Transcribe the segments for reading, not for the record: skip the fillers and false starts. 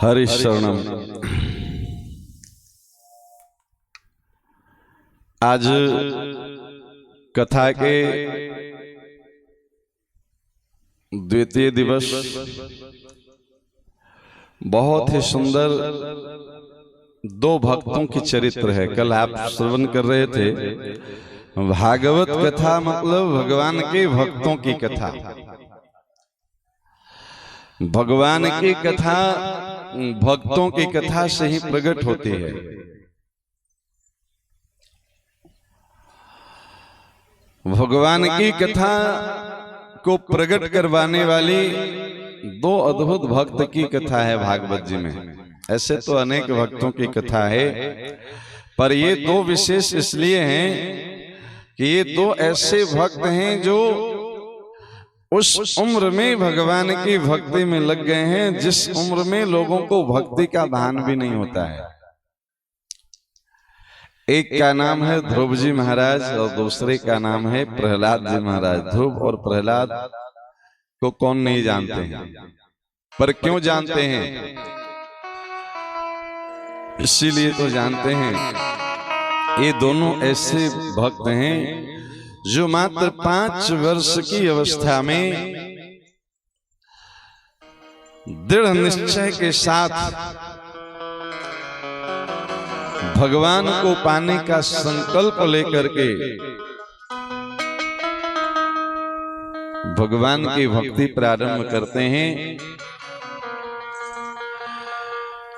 हरि शरणम। आज कथा के द्वितीय दिवस बहुत ही सुंदर दो भक्तों की चरित्र है। कल आप श्रवण कर रहे थे भागवत कथा मतलब भगवान के भक्तों की कथा। भगवान की कथा भक्तों की कथा से ही प्रकट होती है। भगवान की कथा को प्रकट करवाने वाली दो अद्भुत भक्त की कथा है भागवत जी में। ऐसे तो अनेक भक्तों की कथा है, पर ये दो विशेष इसलिए हैं कि ये दो ऐसे भक्त हैं जो उस उम्र में भगवान की भक्ति में लग गए हैं जिस उम्र में लोगों को भक्ति का भान भी नहीं होता है। एक का नाम है ध्रुव जी महाराज और दूसरे का नाम है प्रहलाद जी महाराज। ध्रुव और प्रहलाद को कौन नहीं जानते हैं, पर क्यों जानते हैं? इसीलिए तो जानते हैं ये दोनों ऐसे भक्त हैं जो मात्र 5 वर्ष की अवस्था में दृढ़ निश्चय के साथ भगवान को पाने का संकल्प लेकर के भगवान की भक्ति प्रारंभ करते हैं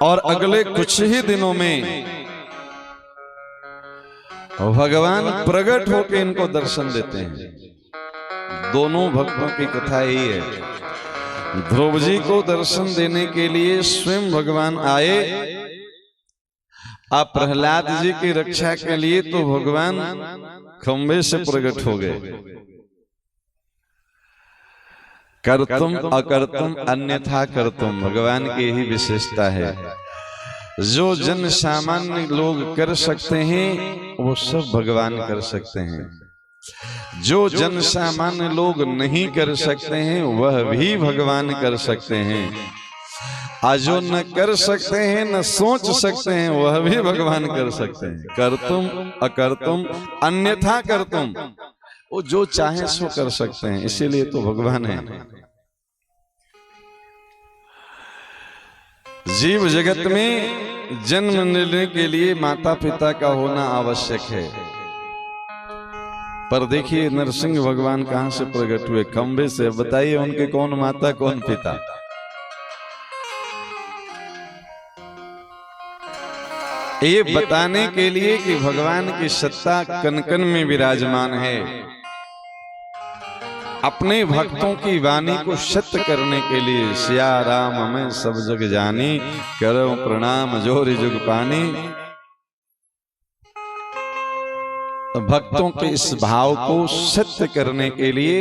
और अगले कुछ ही दिनों में भगवान प्रकट होकर इनको दर्शन देते हैं। दोनों भक्तों की कथा यही है। ध्रुव जी को दर्शन देने के लिए स्वयं भगवान आए, आप प्रहलाद जी की रक्षा के लिए तो भगवान खंबे से प्रकट हो गए। कर्तुम अकर्तुम अन्यथा कर्तुम भगवान की यही विशेषता है। जो जन सामान्य लोग कर सकते हैं वो सब भगवान कर सकते हैं। जो जन सामान्य लोग नहीं कर सकते हैं वह भी भगवान कर सकते हैं। और जो न कर सकते हैं न सोच सकते हैं वह भी भगवान कर सकते हैं। कर्तुम अकर्तुम अन्यथा कर्तुम, वो जो चाहे सो कर सकते हैं, इसीलिए तो भगवान है। जीव जगत में जन्म लेने के लिए माता पिता का होना आवश्यक है, पर देखिए नरसिंह भगवान कहां से प्रकट हुए? खंबे से। बताइए उनके कौन माता कौन पिता? ये बताने के लिए कि भगवान की सत्ता कण कण में विराजमान है। अपने भक्तों की वाणी को सत्य करने के लिए सिया राम मैं सब जग जानी, करो प्रणाम जोरी जुग पानी। भक्तों के इस भाव को सत्य करने के लिए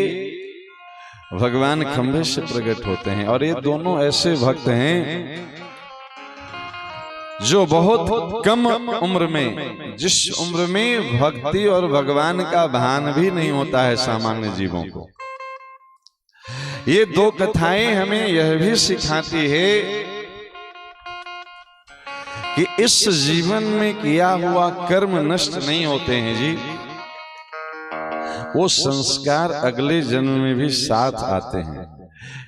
भगवान खंबे से प्रकट होते हैं। और ये दोनों ऐसे भक्त हैं जो बहुत कम उम्र में, जिस उम्र में भक्ति और भगवान का भान भी नहीं होता है सामान्य जीवों को। ये दो कथाएं हमें यह भी सिखाती है कि इस जीवन में किया हुआ कर्म नष्ट नहीं होते हैं जी, वो संस्कार अगले जन्म में भी साथ आते हैं।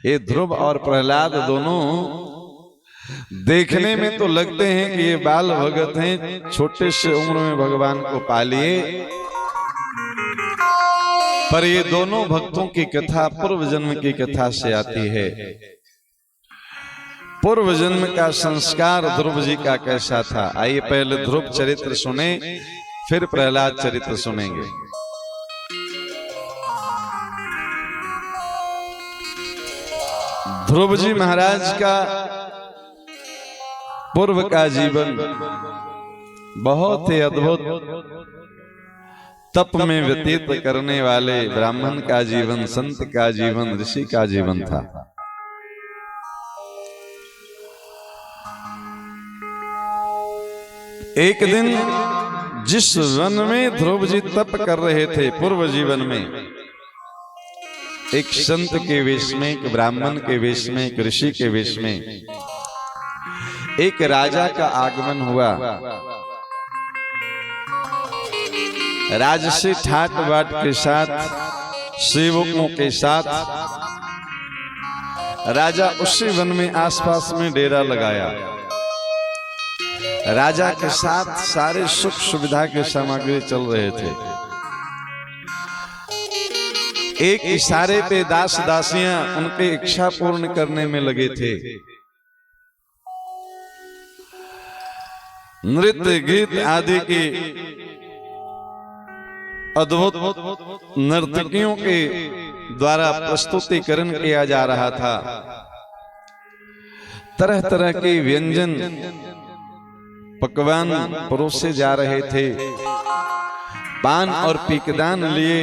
ये ध्रुव और प्रहलाद दोनों देखने में तो लगते हैं कि ये बाल भगत हैं, छोटे से उम्र में भगवान को पा लिए, पर ये दोनों भक्तों की कथा पूर्व जन्म की कथा से आती है। पूर्व जन्म का संस्कार ध्रुव जी का कैसा था? आइए पहले ध्रुव चरित्र सुने, फिर प्रहलाद चरित्र सुनेंगे। ध्रुव जी महाराज का पूर्व का जीवन बहुत ही अद्भुत, तप में व्यतीत करने वाले ब्राह्मण का जीवन, संत का जीवन, ऋषि का जीवन था। एक दिन जिस वन में ध्रुव जी तप कर रहे थे पूर्व जीवन में, एक संत के वेश में, एक ब्राह्मण के वेश में, एक ऋषि के वेश में एक राजा का आगमन हुआ। राजसी ठाट बाट के साथ, सेवकों के साथ राजा उसी वन में आसपास में डेरा लगाया। राजा के साथ सारे सुख सुविधा के सामग्री चल रहे थे। एक इशारे पे दास दासियां उनकी इच्छा पूर्ण करने में लगे थे। नृत्य गीत आदि की अद्भुत नर्तकियों के द्वारा प्रस्तुतिकरण किया जा रहा था। तरह तरह के व्यंजन पकवान परोसे जा रहे थे। पान और पीकदान लिए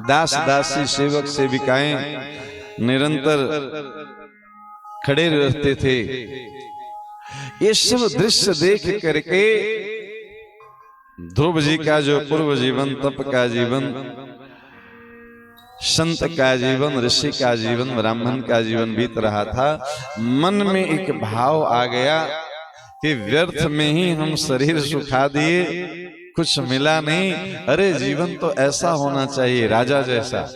दास दासी सेवक सेविकाएं निरंतर खड़े रहते थे। ये सब दृश्य देख करके ध्रुव जी का जो पूर्व जीवन, तप का जीवन, संत का जीवन, ऋषि का जीवन, ब्राह्मण का जीवन बीत रहा था, मन में एक भाव आ गया कि व्यर्थ में ही हम शरीर सुखा दिए, कुछ मिला नहीं। अरे जीवन तो ऐसा होना चाहिए, राजा जैसा।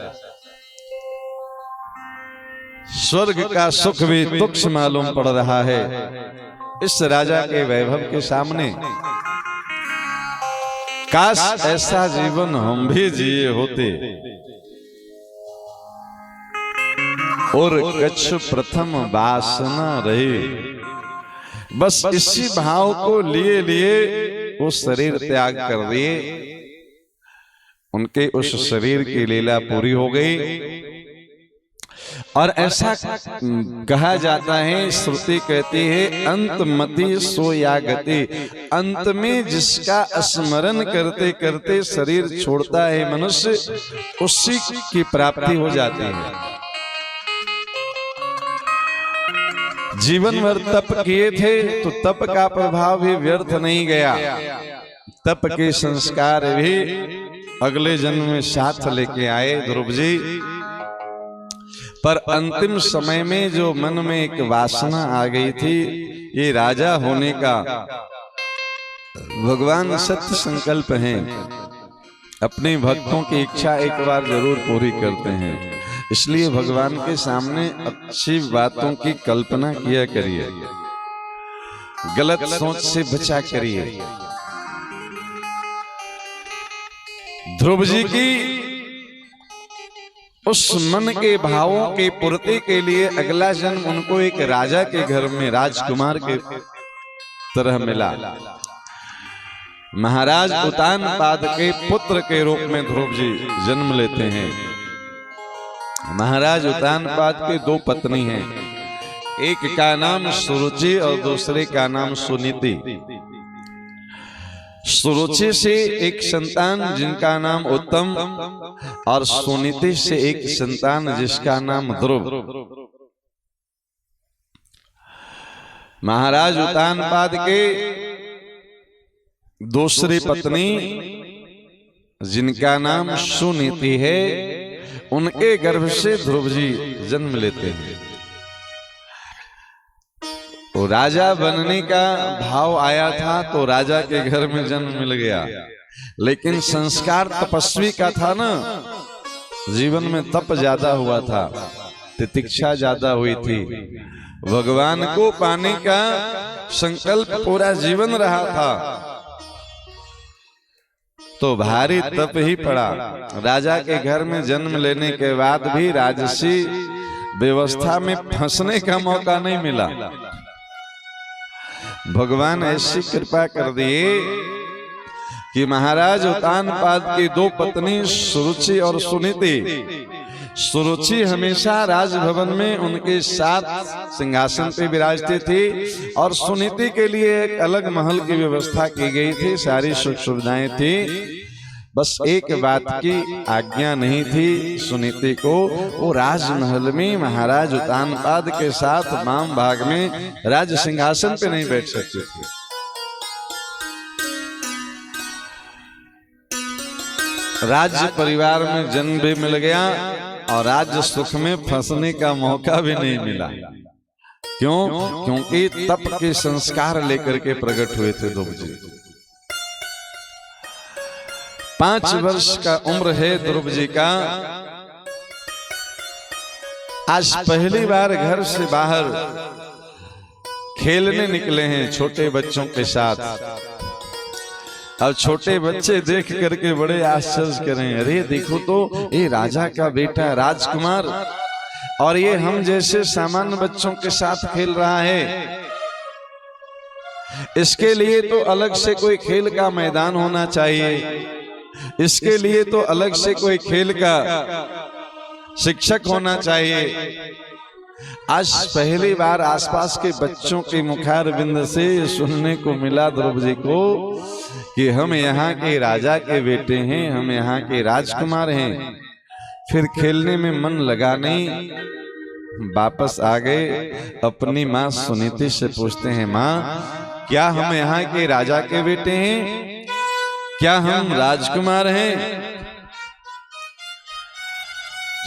स्वर्ग का सुख भी तुच्छ मालूम पड़ रहा है इस राजा के वैभव के सामने। काश ऐसा जीवन हम भी जिए होते। और कच्छ प्रथम वासना रही, बस इसी भाव को लिए लिए वो शरीर त्याग कर दिए। उनके उस शरीर की लीला पूरी हो गई। और ऐसा कहा जाता है, श्रुति कहती है, अंतमति सो या गति। अंत में जिसका स्मरण करते करते शरीर छोड़ता है मनुष्य, उसी की प्राप्ति हो जाती है। जीवन भर तप किए थे तो तप का प्रभाव भी व्यर्थ नहीं गया। तप के संस्कार भी अगले जन्म में साथ लेके आए ध्रुव जी। पर अंतिम समय में जो मन में एक वासना आ गई थी, ये राजा होने का, भगवान सत्य संकल्प हैं, अपने भक्तों की इच्छा एक बार जरूर पूरी करते हैं। इसलिए भगवान के सामने अच्छी बातों की कल्पना किया करिए, गलत सोच से बचा करिए। ध्रुव जी की उस मन के भावों के पूर्ति के लिए अगला जन्म उनको एक राजा के घर में राजकुमार के तरह मिला। महाराज उतानपाद के पुत्र के रूप में ध्रुव जी जन्म लेते हैं। महाराज उतानपाद के दो पत्नी हैं, एक का नाम सुरुचि और दूसरे का नाम सुनीति। सुरुचि से एक संतान जिनका नाम उत्तम, और सुनीति से एक संतान जिसका नाम ध्रुव। महाराज उतानपाद के दूसरी पत्नी जिनका नाम सुनीति है, उनके गर्भ से ध्रुव जी जन्म लेते हैं। तो राजा बनने का भाव आया था तो राजा के घर में जन्म मिल गया, लेकिन संस्कार तपस्वी का था ना, जीवन में तप ज्यादा हुआ था, तितिक्षा ज्यादा हुई थी, भगवान को पाने का संकल्प पूरा जीवन रहा था, तो भारी तप ही पड़ा। राजा के घर में जन्म लेने के बाद भी राजसी व्यवस्था में फंसने का मौका नहीं मिला। भगवान ऐसी कृपा कर दिए कि महाराज उतानपाद की दो पत्नी सुरुचि और सुनीति, सुरुचि हमेशा राजभवन में उनके साथ सिंहासन पे विराजती थी, और सुनीति के लिए एक अलग महल की व्यवस्था की गई थी, सारी सुख सुविधाएं थी। बस एक बात की आज्ञा नहीं थी सुनीति को, वो राजमहल में महाराज उतानपाद के साथ वाम भाग में राज सिंहासन पे नहीं बैठ सकती थी। राज्य परिवार में जन्म भी मिल गया और राज्य सुख में फंसने का मौका भी नहीं मिला। क्यों? क्योंकि तप के संस्कार लेकर के प्रकट हुए थे ध्रुव जी। 5 वर्ष का उम्र है ध्रुव जी का। आज पहली बार घर से बाहर खेलने निकले हैं छोटे बच्चों के साथ। अब छोटे बच्चे देख करके बड़े आश्चर्य करें, अरे देखो तो ये राजा का बेटा राजकुमार, और ये हम जैसे सामान्य बच्चों के साथ खेल रहा है। इसके लिए तो अलग से कोई खेल का मैदान होना चाहिए, इसके लिए तो अलग से कोई खेल का शिक्षक होना चाहिए। आज पहली बार आसपास के बच्चों के मुखार बिंद से सुनने को मिला ध्रुव जी को कि हम यहाँ के राजा के बेटे हैं, हम यहाँ के राजकुमार हैं। फिर खेलने में मन लगा नहीं, वापस आ गए। अपनी माँ सुनीति से पूछते हैं, माँ क्या हम यहाँ के राजा के बेटे हैं? क्या हम राजकुमार हैं?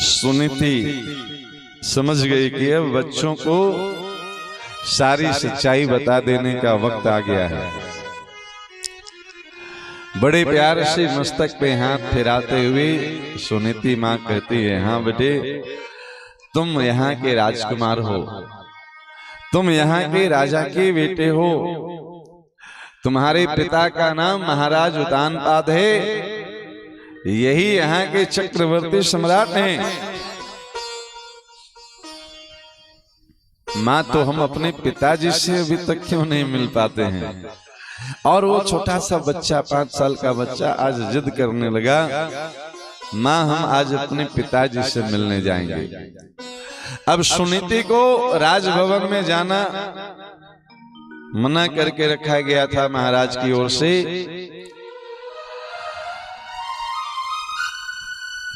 सुनीति समझ गई कि अब बच्चों को सारी सच्चाई बता देने का वक्त आ गया है। बड़े प्यार से मस्तक पे हाथ फिराते हुए सुनीति माँ कहती है, हाँ बेटे, तुम यहाँ के राजकुमार हो, तुम यहाँ के राजा के बेटे हो। तुम्हारे पिता का नाम महाराज उतानपाद है, यही यहाँ के चक्रवर्ती सम्राट हैं। माँ तो हम अपने पिताजी से अभी तक क्यों नहीं मिल पाते हैं? और वो छोटा सा बच्चा, 5 साल का बच्चा आज जिद करने लगा, माँ हम आज अपने पिताजी से मिलने जाएंगे। अब सुनीति को राजभवन में जाना मना करके रखा गया था महाराज की ओर से,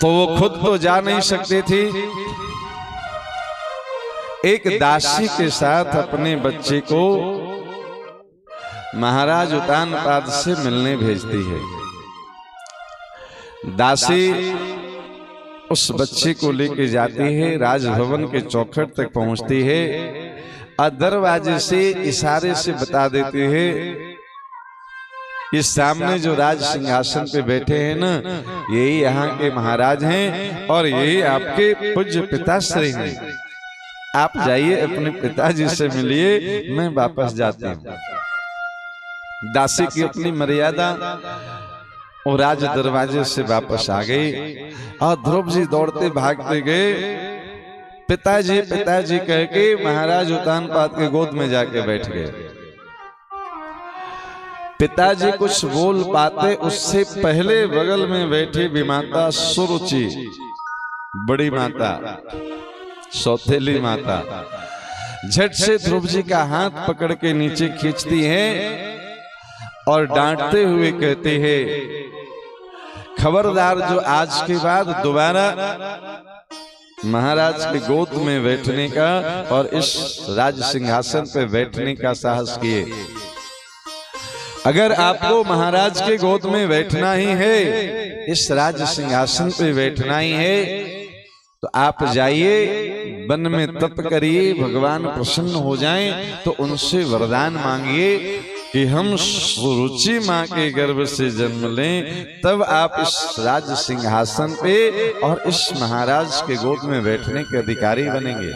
तो वो खुद तो जा नहीं सकती थी। एक दासी के साथ अपने बच्चे को महाराज उतानपाद से मिलने भेजती है। दासी उस बच्चे को लेके जाती है, राजभवन के चौखट तक पहुंचती है और दरवाजे से इशारे से बता देती है, इस सामने जो राज सिंहासन पे बैठे हैं ना, यही यहाँ के महाराज हैं और यही आपके पूज्य पिताश्री हैं। आप जाइए अपने पिताजी से मिलिए, मैं वापस जाती हूँ। दासी की अपनी मर्यादा, और राज दरवाजे से वापस आ गई और ध्रुव जी दौड़ते भागते गए, पिताजी पिताजी कह के महाराज उतानपाद के गोद में जाके बैठ गए। पिताजी कुछ बोल पाते उससे पहले बगल में बैठी विमाता सुरुचि, बड़ी माता, सौतेली माता, झट से ध्रुव जी का हाथ पकड़ के नीचे खींचती है और डांटते हुए कहती है, खबरदार जो आज के बाद दोबारा महाराज के गोद में बैठने का और इस राज सिंहासन पे बैठने का साहस किए। अगर आपको महाराज के गोद में बैठना ही है, इस राज सिंहासन पे बैठना ही है, तो आप जाइए वन में तप करिए, भगवान प्रसन्न हो जाएं तो उनसे वरदान मांगिए कि हम सुरुचि माँ के गर्भ से जन्म लें, तब आप इस राज सिंहासन पे और इस महाराज के गोद में बैठने के अधिकारी बनेंगे।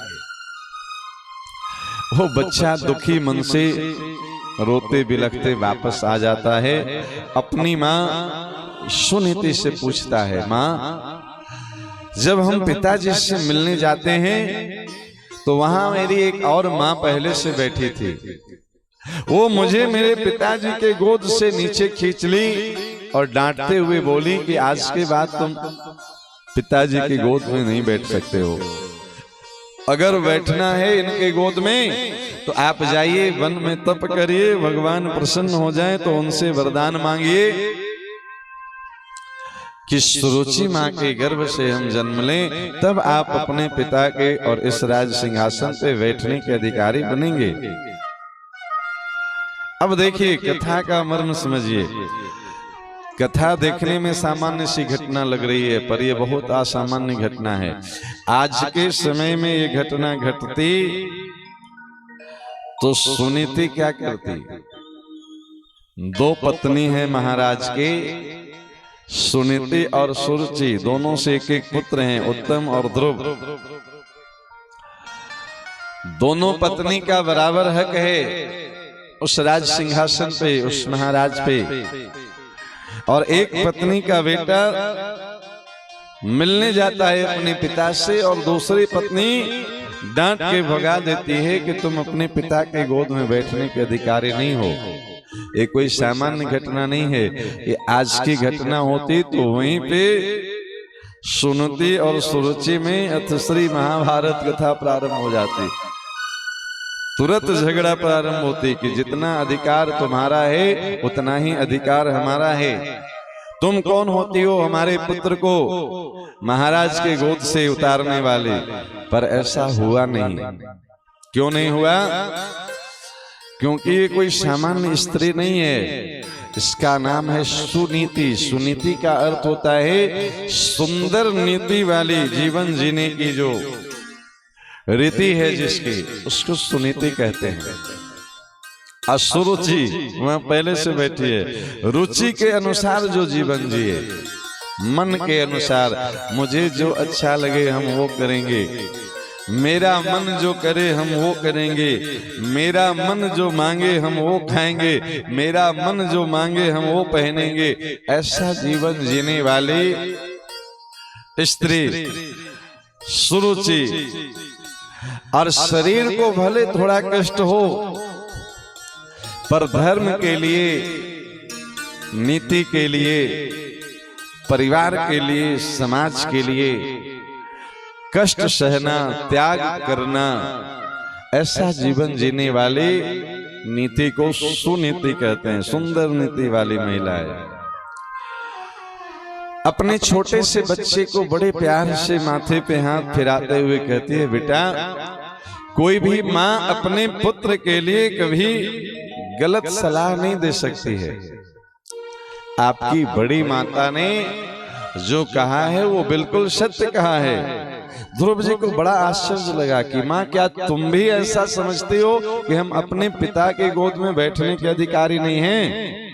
वो बच्चा दुखी मन से रोते बिलखते वापस आ जाता है। अपनी माँ सुनीति से पूछता है, माँ जब हम पिताजी से मिलने जाते हैं तो वहां मेरी एक और माँ पहले से बैठी थी, वो मुझे मेरे पिताजी के गोद से नीचे खींच ली और डांटते हुए बोली कि आज के बाद तुम पिताजी की गोद में नहीं बैठ सकते हो, अगर बैठना है इनके गोद में तो आप जाइए वन में तप करिए, भगवान प्रसन्न हो जाए तो उनसे वरदान मांगिए कि सुरुचि माँ के गर्भ से हम जन्म लें, तब आप अपने पिता के और इस राज सिंहासन पे बैठने के अधिकारी बनेंगे। अब देखिए कथा का मर्म समझिए। कथा देखने में सामान्य सी घटना लग रही है, पर यह बहुत असामान्य घटना है। आज के समय में ये घटना घटती तो सुनीति क्या करती? दो पत्नी है महाराज के, सुनीति और सुरुचि, दोनों से एक एक पुत्र हैं, उत्तम और ध्रुव। दोनों पत्नी का बराबर हक है उस राज सिंहासन पे, उस महाराज पे। और एक पत्नी का बेटा मिलने जाता है अपने पिता से और दूसरी पत्नी डांट के भगा देती है कि तुम अपने पिता के गोद में बैठने के अधिकारी नहीं हो। ये कोई सामान्य घटना नहीं है, ये आज की घटना होती तो वहीं पे सुनीति और सुरुचि में अथश्री महाभारत कथा प्रारंभ हो जाती, तुरंत झगड़ा प्रारंभ होती कि जितना अधिकार तुम्हारा है उतना ही अधिकार हमारा है। तुम कौन होती हो हमारे पुत्र को महाराज के गोद से उतारने वाले? पर ऐसा हुआ नहीं। क्यों नहीं हुआ? क्योंकि ये कोई सामान्य स्त्री नहीं है, इसका नाम है सुनीति। सुनीति का अर्थ होता है सुंदर नीति वाली, जीवन जीने की जो रीति है जिसकी, उसको सुनीति कहते हैं। असुरुचि वहां पहले से बैठी है, रुचि के अनुसार जो जीवन जिए, मन के अनुसार, मुझे जो अच्छा लगे हम वो करेंगे, मेरा मन जो करे हम वो करेंगे, मेरा मन जो मांगे हम वो खाएंगे, मेरा मन जो मांगे हम वो पहनेंगे, ऐसा जीवन जीने वाली स्त्री सुरुचि। और शरीर को भले थोड़ा कष्ट हो पर धर्म के लिए, नीति के लिए, परिवार के लिए, समाज के लिए कष्ट सहना, त्याग करना, ऐसा जीवन जीने वाली नीति को सुनीति कहते हैं। सुंदर नीति वाली महिला है। अपने छोटे से बच्चे को बड़े प्यार से माथे पे हाथ फिराते हुए कहती है, बेटा कोई भी माँ अपने पुत्र के लिए कभी गलत सलाह नहीं दे सकती है। आपकी बड़ी माता ने जो कहा है वो बिल्कुल सत्य कहा है। ध्रुव जी को बड़ा आश्चर्य लगा कि माँ क्या तुम भी ऐसा समझती हो कि हम अपने पिता के गोद में बैठने के अधिकारी नहीं हैं?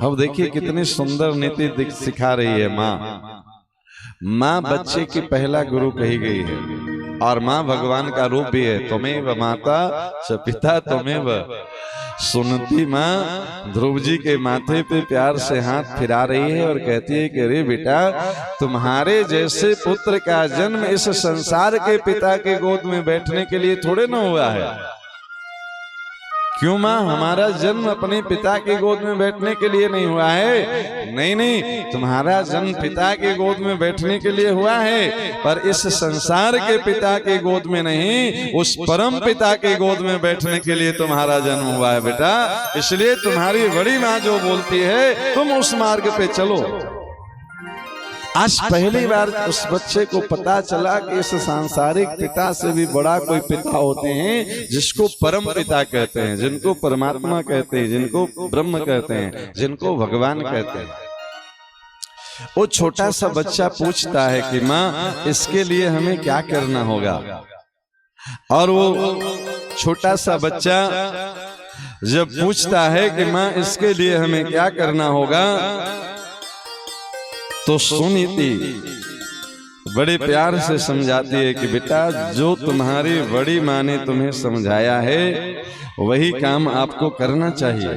अब देखिए कितनी सुंदर नीति सिखा रही है माँ। माँ बच्चे की पहला गुरु कही गई है और माँ भगवान का रूप भी है। त्वमेव माता च पिता त्वमेव। सुनीति माँ ध्रुव जी के माथे पे प्यार से हाथ फिरा रही है और कहती है कि अरे बेटा, तुम्हारे जैसे पुत्र का जन्म इस संसार के पिता के गोद में बैठने के लिए थोड़े न हुआ है। क्यों माँ? हमारा जन्म अपने पिता के गोद में बैठने के लिए नहीं हुआ है। नहीं नहीं, तुम्हारा जन्म पिता के गोद में बैठने के लिए हुआ है, पर इस संसार के पिता के गोद में नहीं, उस परम पिता के गोद में बैठने के लिए तुम्हारा जन्म हुआ है बेटा। इसलिए तुम्हारी बड़ी माँ जो बोलती है तुम उस मार्ग पे चलो। आज पहली बार उस बच्चे को पता चला कि इस सांसारिक पिता से भी बड़ा कोई पिता होते हैं जिसको परम पिता कहते हैं, जिनको परमात्मा कहते हैं, जिनको ब्रह्म कहते हैं, जिनको भगवान कहते हैं। वो छोटा सा बच्चा पूछता है कि माँ इसके लिए हमें क्या करना होगा? और वो छोटा सा बच्चा जब पूछता है कि माँ इसके लिए हमें क्या करना होगा, तो सुनीति बड़े प्यार से समझाती है कि बेटा जो तुम्हारी बड़ी माँ ने तुम्हें समझाया है वही काम आपको करना चाहिए।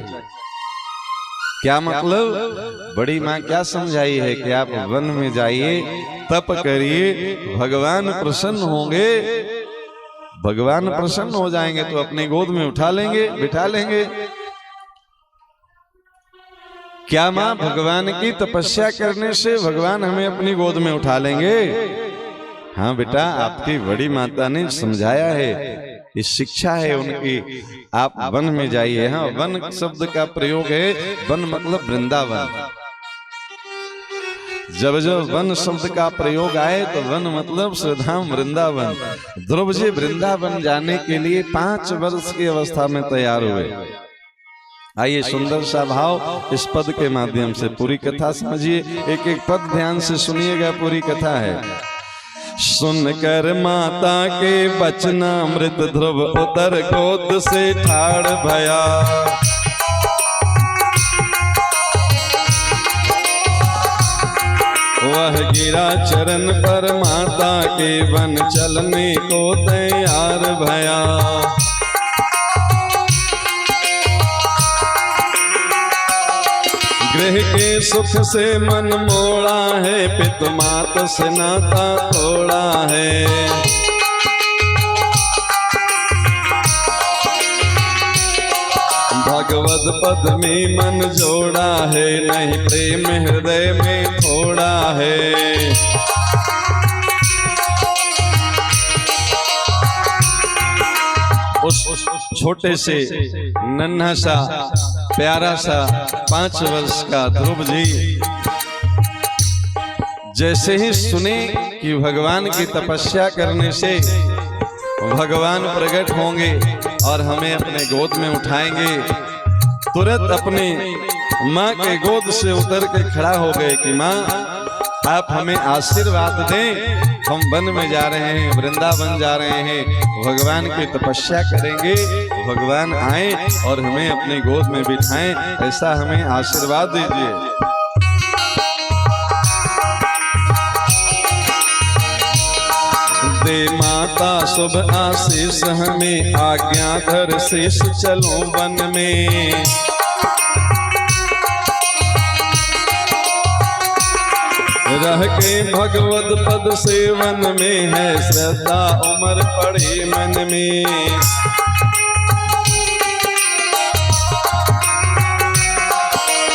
क्या मतलब? बड़ी माँ क्या समझाई है कि आप वन में जाइए, तप करिए, भगवान प्रसन्न होंगे, भगवान प्रसन्न हो जाएंगे तो अपने गोद में उठा लेंगे, बिठा लेंगे। क्या माँ भगवान की तपस्या करने से भगवान हमें अपनी गोद में उठा लेंगे? हाँ बेटा, आपकी बड़ी माता ने समझाया है, ये शिक्षा है उनकी। आप वन में जाइए। हाँ, वन शब्द का प्रयोग है, वन मतलब वृंदावन। जब जब वन शब्द का प्रयोग आए तो वन मतलब श्रीधाम वृंदावन। ध्रुव जी वृंदावन जाने के लिए 5 वर्ष की अवस्था में तैयार हुए। आइए सुंदर सा भाव इस पद के माध्यम से पूरी कथा समझिए। एक एक पद ध्यान से सुनिएगा, पूरी कथा है। सुनकर माता के बचना मृत ध्रुव उतर गोद से ठाड़ भया। वह गिरा चरण पर माता के वन चलने को तैयार भया। गृह के सुख से मन मोड़ा है, पितु मात से नाता तोड़ा है। भगवद पद में मन जोड़ा है, नहीं प्रेम हृदय में थोड़ा है। उस छोटे से नन्हा सा प्यारा सा 5 वर्ष का ध्रुव जी जैसे ही सुने कि भगवान की तपस्या करने से भगवान प्रकट होंगे और हमें अपने गोद में उठाएंगे, तुरंत अपने माँ के गोद से उतर के खड़ा हो गए कि माँ आप हमें आशीर्वाद दें, हम वन में जा रहे हैं, वृंदावन जा रहे हैं, भगवान की तपस्या करेंगे, भगवान आए और हमें अपनी गोद में बिठाएं, ऐसा हमें आशीर्वाद दीजिए। दे माता शुभ आशीष हमें, आज्ञाधर शेष चलो वन में। रह के भगवत पद सेवन में है श्रद्धा उमर पड़े मन में।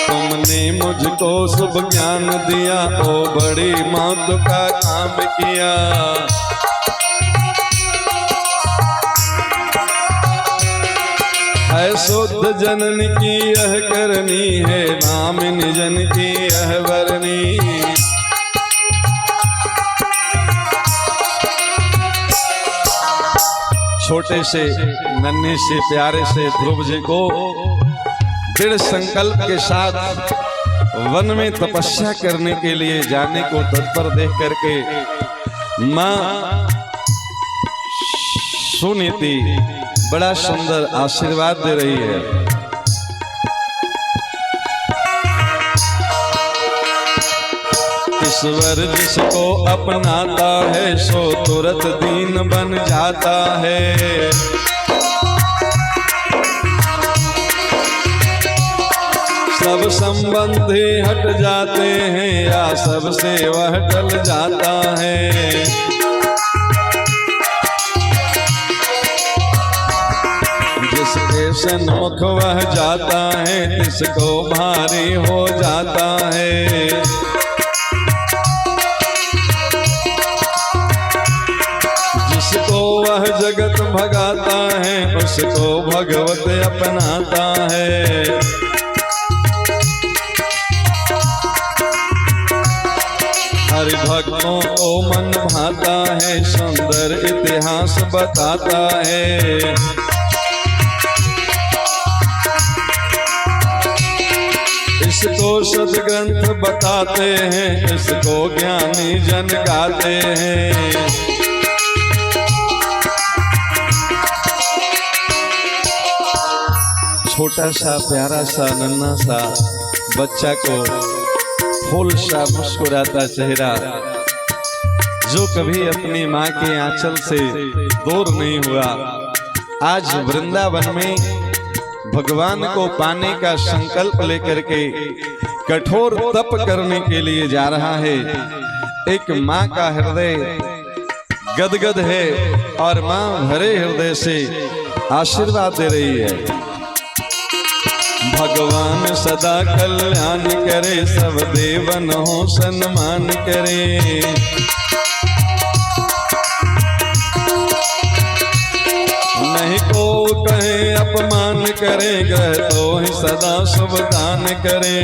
तुमने मुझको शुभ ज्ञान दिया, ओ बड़ी मौत का काम किया। है शुद्ध जनन की यह करनी है, नाम निजन की यह वरनी। छोटे से नन्हे से प्यारे से ध्रुव जी को दृढ़ संकल्प के साथ वन में तपस्या करने के लिए जाने को तत्पर देख करके माँ सुनीति बड़ा सुंदर आशीर्वाद दे रही है। ईश्वर जिसको अपनाता है, सो तुरंत दीन बन जाता है। सब संबंधी हट जाते हैं, या सबसे वह टल जाता है। जिसके सन्मुख वह जाता है, तिसको भारी हो जाता है। जिसको वह जगत भगाता है, उसको भगवत अपनाता है। हरि भक्तों को मन भाता है, सुंदर इतिहास बताता है। इसको सदग्रंथ बताते हैं, इसको ज्ञानी जन गाते हैं। छोटा सा प्यारा सा नन्हा सा बच्चा को फूल सा मुस्कुराता चेहरा, जो कभी अपनी माँ के आंचल से दूर नहीं हुआ, आज वृंदावन में भगवान को पाने का संकल्प लेकर के कठोर तप करने के लिए जा रहा है। एक माँ का हृदय गदगद है और माँ भरे हृदय से आशीर्वाद दे रही है। भगवान सदा कल्याण करे, सब देवन हो सम्मान करे। नहीं को कहे अपमान करे, ग्रह तो ही सदा शुभ दान करे।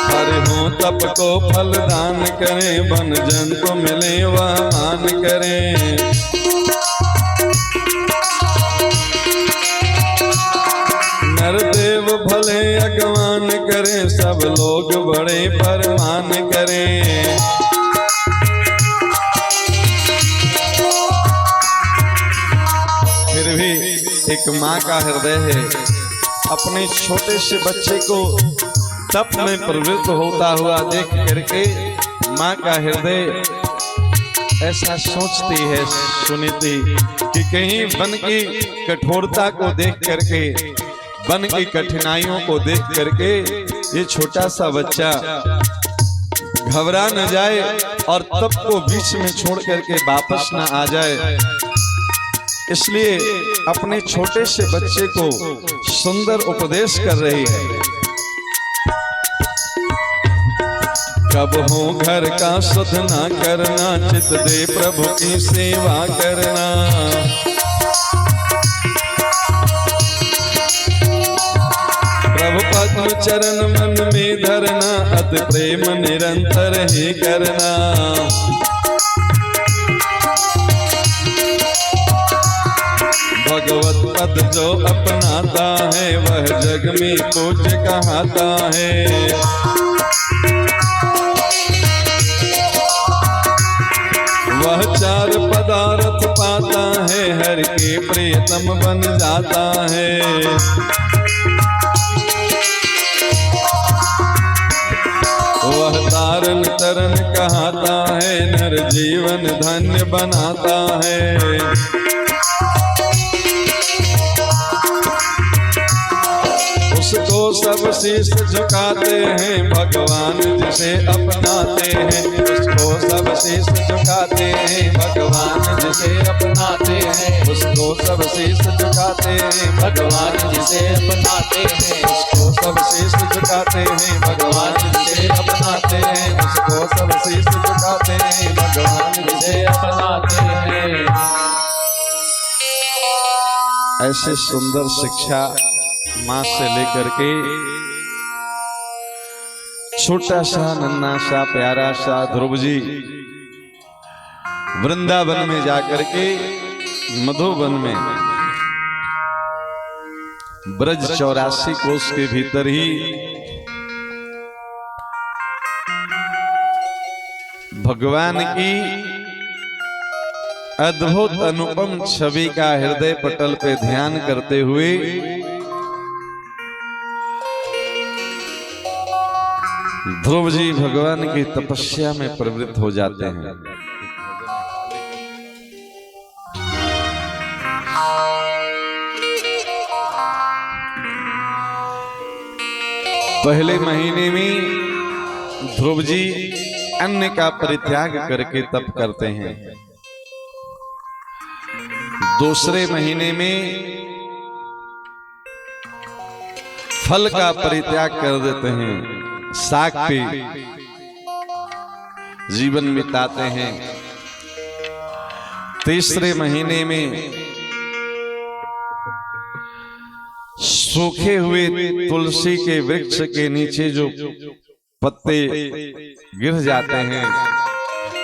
हरि हो तप को फल दान करे, बन जन को मिले वह मान करे। नर देव भले अगवान करे, सब लोग लोग बड़े फरमान करें। फिर भी एक माँ का हृदय है, अपने छोटे से बच्चे को तप में प्रवृत्त होता हुआ देख करके माँ का हृदय ऐसा सोचती है सुनीति कि कहीं वन की कठोरता को देख करके, वन की कठिनाइयों को देख करके ये छोटा सा बच्चा घबरा न जाए और तप को बीच में छोड़ करके वापस न आ जाए। इसलिए अपने छोटे से बच्चे को सुंदर उपदेश कर रही है। कब हो घर का साधना करना, चित दे प्रभु की सेवा करना। प्रभु पद्म चरण मन में धरना, अति प्रेम निरंतर ही करना। भगवत पद जो अपनाता है, वह जग में पूज्य कहता है। वह चार पदार्थ पाता है, हर के प्रियतम बन जाता है। वह तारन तरन कहता है, नर जीवन धन्य बनाता है। उसको सब शीश झुकाते हैं, भगवान जिसे अपनाते हैं। उसको सब शीश झुकाते हैं, भगवान जिसे अपनाते हैं। उसको सब शीश झुकाते हैं, भगवान जिसे अपनाते हैं। उसको सब शीश झुकाते हैं, भगवान जिसे अपनाते हैं। उसको सब शीश झुकाते हैं, भगवान जिसे अपनाते हैं। ऐसे सुंदर शिक्षा माँ से लेकर के छोटा सा नन्ना सा प्यारा सा ध्रुव जी वृंदावन में जाकर के मधुबन में ब्रज 84 कोस के भीतर ही भगवान की अद्भुत अनुपम छवि का हृदय पटल पे ध्यान करते हुए ध्रुव जी भगवान की तपस्या में प्रवृत्त हो जाते हैं। पहले महीने में ध्रुव जी अन्न का परित्याग करके तप करते हैं। दूसरे महीने में फल का परित्याग कर देते हैं, साग पे जीवन बिताते हैं। तीसरे महीने में सूखे हुए तुलसी के वृक्ष के नीचे जो पत्ते गिर जाते हैं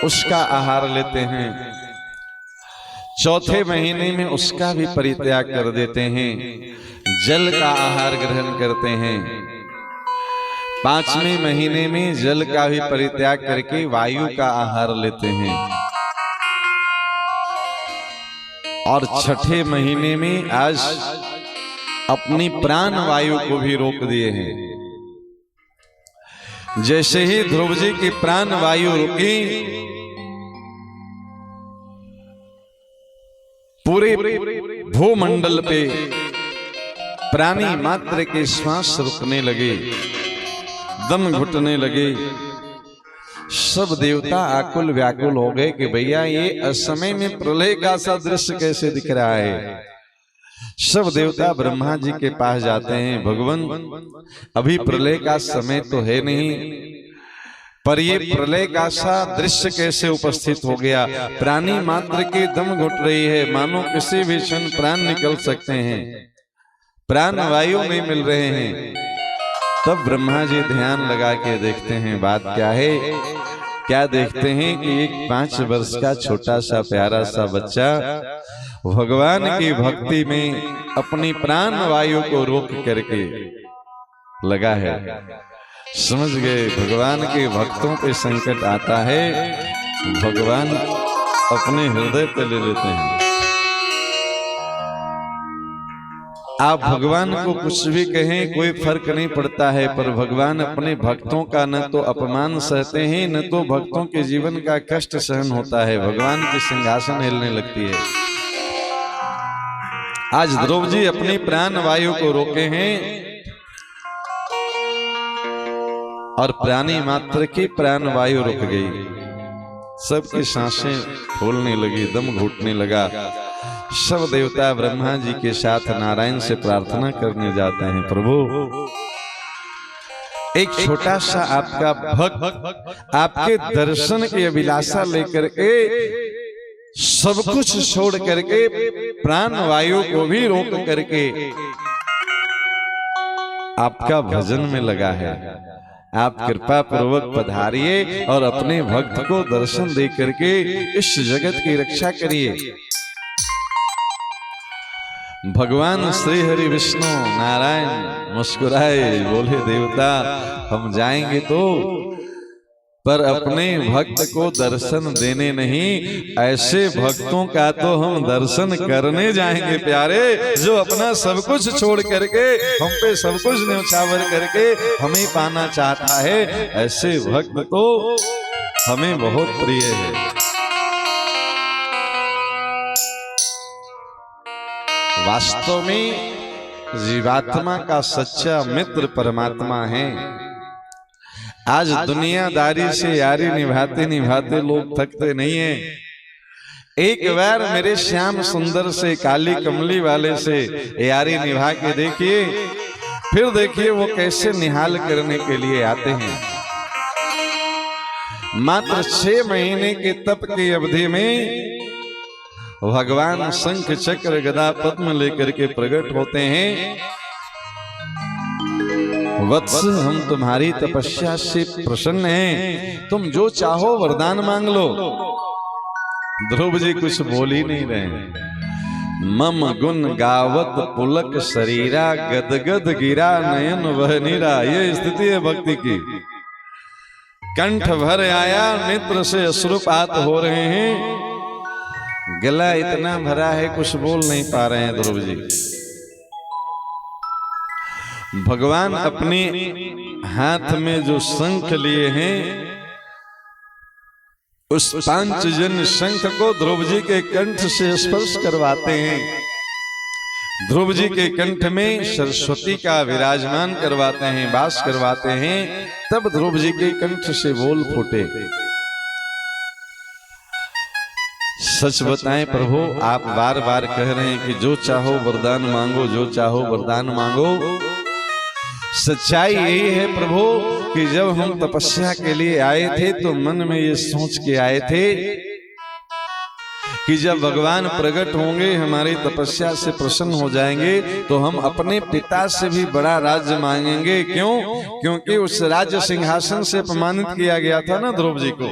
उसका आहार लेते हैं। चौथे महीने में उसका भी परित्याग कर देते हैं, जल का आहार ग्रहण करते हैं। पांचवें महीने में जल का भी परित्याग करके वायु का आहार लेते हैं। और छठे महीने में आज अपनी प्राण वायु को भी रोक दिए हैं। जैसे ही ध्रुव जी की प्राण वायु रुकी, पूरे भूमंडल पे प्राणी मात्र के श्वास रुकने लगे, दम घुटने लगे। सब देवता आकुल व्याकुल हो गए कि भैया ये असमय में प्रलय का सा दृश्य कैसे दिख रहा है। सब देवता ब्रह्मा जी के पास जाते हैं, भगवान अभी प्रलय का समय तो है नहीं, पर ये प्रलय का सा दृश्य कैसे उपस्थित हो गया। प्राणी मात्र की दम घुट रही है, मानो किसी भी क्षण प्राण निकल सकते हैं, प्राण वायु में मिल रहे हैं। तब ब्रह्मा जी ध्यान लगा के देखते हैं बात क्या है। क्या देखते हैं कि एक 5 वर्ष का छोटा सा प्यारा सा बच्चा भगवान की भक्ति में अपनी प्राण वायु को रोक करके लगा है। समझ गए, भगवान के भक्तों पे संकट आता है, भगवान अपने हृदय पे ले लेते हैं। आप भगवान को कुछ भी कहें कोई फर्क नहीं पड़ता है, पर भगवान अपने भक्तों का न तो अपमान सहते हैं, न तो भक्तों के जीवन का कष्ट सहन होता है। भगवान की सिंहासन हिलने लगती है। आज ध्रुव जी अपनी प्राण वायु को रोके हैं और प्राणी मात्र की प्राण वायु रुक गई, सबकी सांसें फूलने लगी, दम घुटने लगा। सब देवता ब्रह्मा जी के साथ नारायण से प्रार्थना करने जाते हैं, प्रभु एक छोटा सा आपका भक्त आपके दर्शन की अभिलाषा लेकर के सब कुछ छोड़ करके प्राण वायु को भी रोक करके आपका भजन में लगा है। आप कृपा पूर्वक पधारिए और अपने भक्त को दर्शन दे करके इस जगत की रक्षा करिए। भगवान श्री हरि विष्णु नारायण मुस्कुराए, बोले देवता हम जाएंगे तो, पर अपने भक्त को दर्शन देने नहीं, ऐसे भक्तों का तो हम दर्शन करने जाएंगे प्यारे, जो अपना सब कुछ छोड़ करके हम पे सब कुछ न्यौछावर करके हमें पाना चाहता है। ऐसे भक्त तो हमें बहुत प्रिय है। वास्तव में जीवात्मा का सच्चा मित्र परमात्मा है। आज दुनियादारी से यारी निभाते निभाते लोग थकते नहीं हैं। एक बार मेरे श्याम सुंदर से, काली कमली वाले से यारी निभा के देखिए, फिर देखिए वो कैसे निहाल करने के लिए आते हैं। मात्र 6 महीने के तप की अवधि में भगवान शंख चक्र गदा पद्म लेकर के प्रकट होते हैं। वत्स हम तुम्हारी तपस्या से प्रसन्न हैं, तुम जो चाहो वरदान मांग लो। ध्रुव जी कुछ बोल ही नहीं रहे। मम गुण गावत पुलक शरीरा, गदगद गिरा नयन वह नीरा। ये स्थिति है भक्ति की। कंठ भर आया, नेत्र से अश्रुपात हो रहे हैं, गला इतना भरा है कुछ बोल नहीं पा रहे हैं ध्रुव जी। भगवान अपने हाथ में जो शंख लिए हैं, उस पांचजन्य शंख को ध्रुव जी के कंठ से स्पर्श करवाते हैं। ध्रुव जी के कंठ में सरस्वती का विराजमान करवाते हैं, वास करवाते हैं, तब ध्रुव जी के कंठ से बोल फूटे। सच बताएं प्रभु, आप बार बार कह रहे हैं कि जो चाहो वरदान मांगो, जो चाहो वरदान मांगो। सच्चाई यही है प्रभु कि जब हम तपस्या के लिए आए थे तो मन में ये सोच के आए थे कि जब भगवान प्रकट होंगे, हमारी तपस्या से प्रसन्न हो जाएंगे, तो हम अपने पिता से भी बड़ा राज्य मांगेंगे। क्यों? क्योंकि उस राज्य सिंहासन से अपमानित किया गया था ना ध्रुव जी को।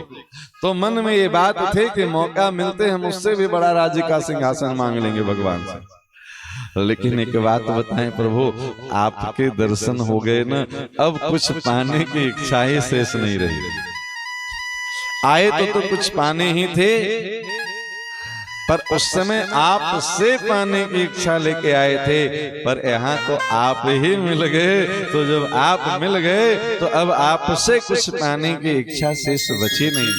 तो मन में ये बात थी कि मौका मिलते हम उससे भी बड़ा राज्य का सिंहासन मांग लेंगे भगवान से। लेकिन एक बात बताएं प्रभु, आपके दर्शन हो गए ना, अब कुछ पाने की इच्छा ही शेष नहीं रही। आए तो कुछ पाने ही थे, पर उस समय आपसे पाने की इच्छा लेके आए थे, पर यहाँ तो आप ही मिल गए। तो जब आप मिल गए तो अब आपसे कुछ पाने की इच्छा शेष बची नहीं।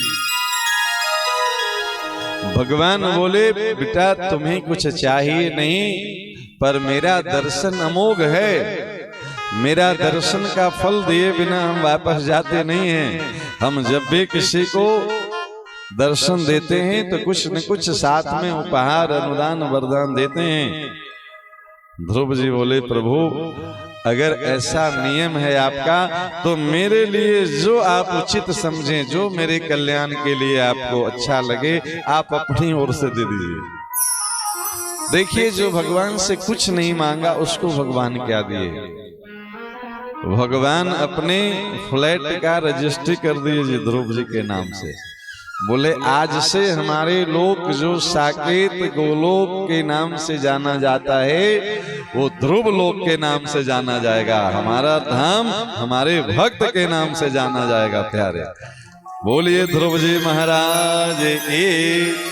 भगवान बोले, बेटा तुम्हें कुछ चाहिए नहीं, पर मेरा दर्शन अमोघ है। मेरा दर्शन का फल दिए बिना हम वापस जाते नहीं हैं। हम जब भी किसी को दर्शन देते हैं तो कुछ न कुछ साथ में उपहार, अनुदान, वरदान देते हैं। ध्रुव जी बोले, प्रभु अगर ऐसा नियम है आपका, तो मेरे लिए जो आप उचित समझें, जो मेरे कल्याण के लिए आपको अच्छा लगे, आप अपनी ओर से दे दीजिए। देखिए, जो भगवान से कुछ नहीं मांगा उसको भगवान क्या दिए। भगवान अपने फ्लैट का रजिस्ट्री कर दीजिए ध्रुव जी के नाम से। बोले आज से हमारे लोक जो साकेत गोलोक के नाम से जाना जाता है वो ध्रुव लोक के नाम से जाना जाएगा। हमारा धाम हमारे भक्त के नाम से जाना जाएगा। प्यारे बोलिए ध्रुव जी महाराज की।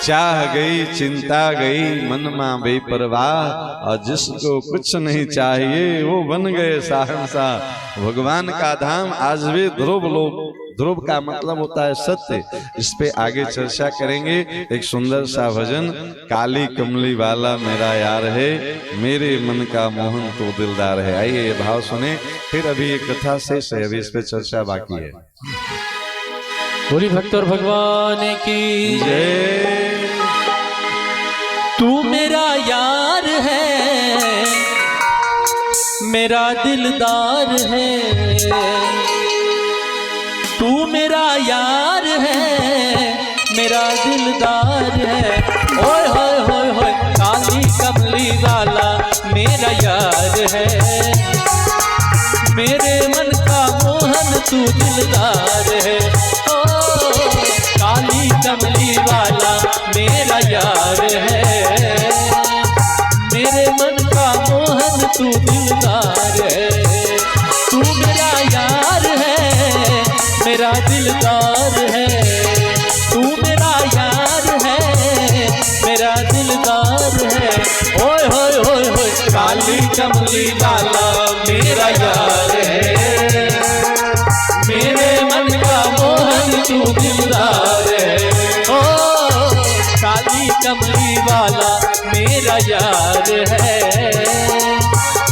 चाह गई चिंता गई मन में बेपरवाह, और जिसको कुछ नहीं चाहिए वो बन गए शहंशाह। भगवान का धाम आज भी ध्रुव लोक। ध्रुव का मतलब होता है सत्य। इस पे आगे चर्चा करेंगे। एक सुंदर सा भजन, काली कमली वाला मेरा यार है, मेरे मन का मोहन तो दिलदार है। आइए ये भाव सुने, फिर अभी एक कथा शेष है, अभी इस पे चर्चा बाकी है। पूरी भक्त और भगवान की जय। तू मेरा यार है, मेरा दिलदार है। तू मेरा यार है, मेरा दिलदार है। ओए होए होए होए, काली कमली वाला मेरा यार है, मेरे मन का मोहन तू दिलदार है। ओ काली कमली वाला मेरा यार है, मेरे मन का मोहन तू दिलदार है। तू मेरा यार है, मेरा दिलदार है। तू मेरा यार है, मेरा दिलदार है। ओए होए होए होए, काली कमली वाला मेरा यार है, मेरे मन का मोहन तू दिलदार है। ओ काली कमली वाला मेरा यार है,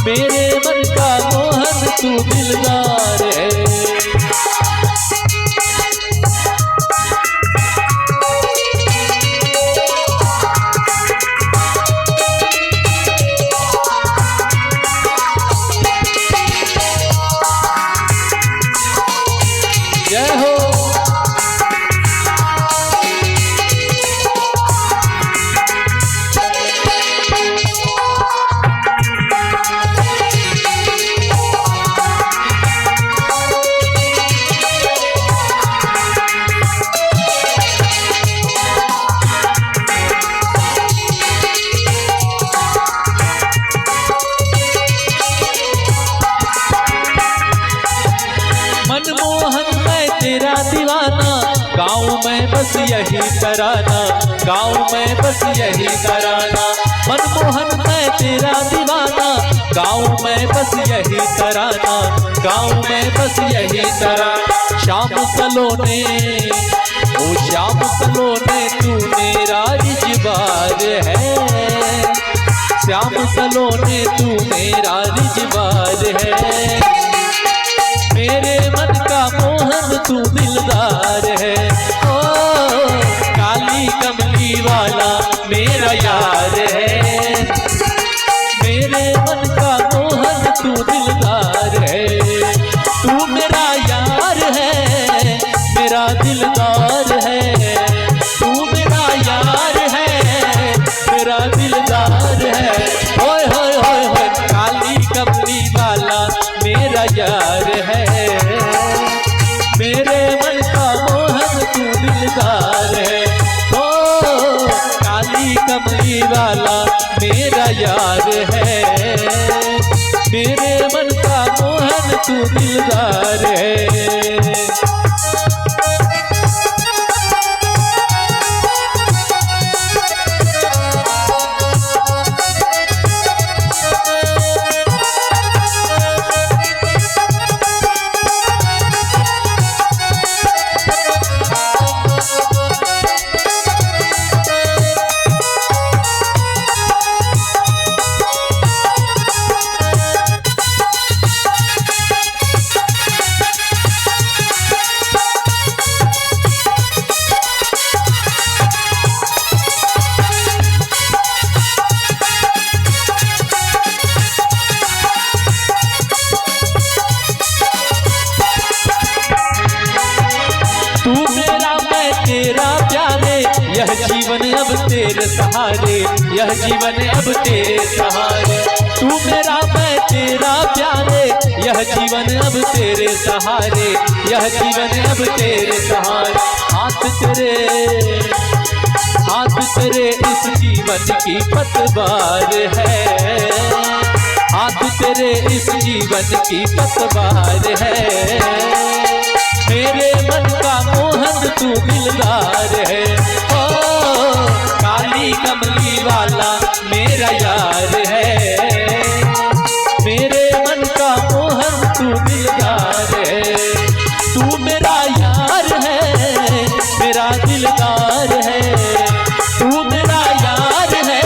मेरे मन का मोहन तू दिलदार है। जय हो। मनमोहन मैं तेरा दीवाना, गाँव में बस यही तराना, गाँव में बस यही तराना। मनमोहन मैं तेरा दीवाना, गाँव में बस यही तराना, गाँव में बस यही तराना। शाम सलोने ओ शाम सलोने तू मेरा रिजवार है, श्याम सलोने तू मेरा रिजवार है। मेरे मन का मोहन तू दिलदार है। ओ काली कमली वाला मेरा यार है, मेरे मन का मोहन तू दिलदार है। तू मेरा यार है, मेरा दिलदार है। तू मेरा यार है, मेरा दिलदार है। ओए होए होए होए, काली कमली वाला मेरा यार है, मेरे मन का मोहन तू दिलदार है। ओ काली कमली वाला मेरा यार है, मेरे मन का मोहन तू दिलदार है। सहारे, यह जीवन अब तेरे सहारे। तू मेरा मैं तेरा प्यारे, यह जीवन अब तेरे सहारे, यह जीवन अब तेरे सहारे। हाथ तेरे इस जीवन की पतवार है, हाथ तेरे इस जीवन की पतवार है। मेरे मन का मोहन तू दिलदार है, ओ काली कमली वाला मेरा यार है। मेरे मन का मोहन तू दिलदार है, तू मेरा यार है, मेरा दिलदार है। तू मेरा यार है,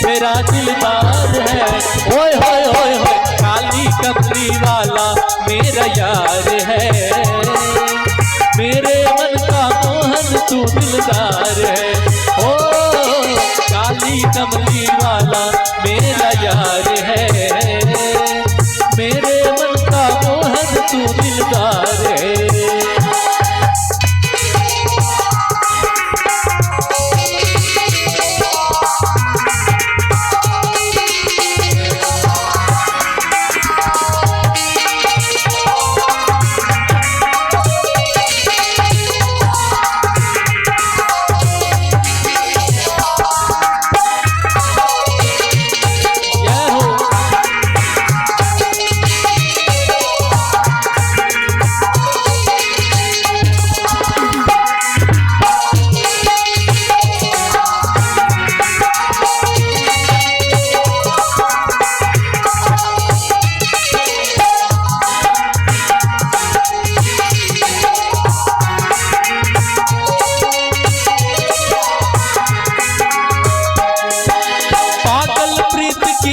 मेरा दिलदार है। ओए होए होए होए काली कमली वाला मेरा यार है। मेरे मन का मोहन तू दिलदार है, ओ काली कमली वाला मेरा यार है। मेरे मन का मोहन तू दिलदार है।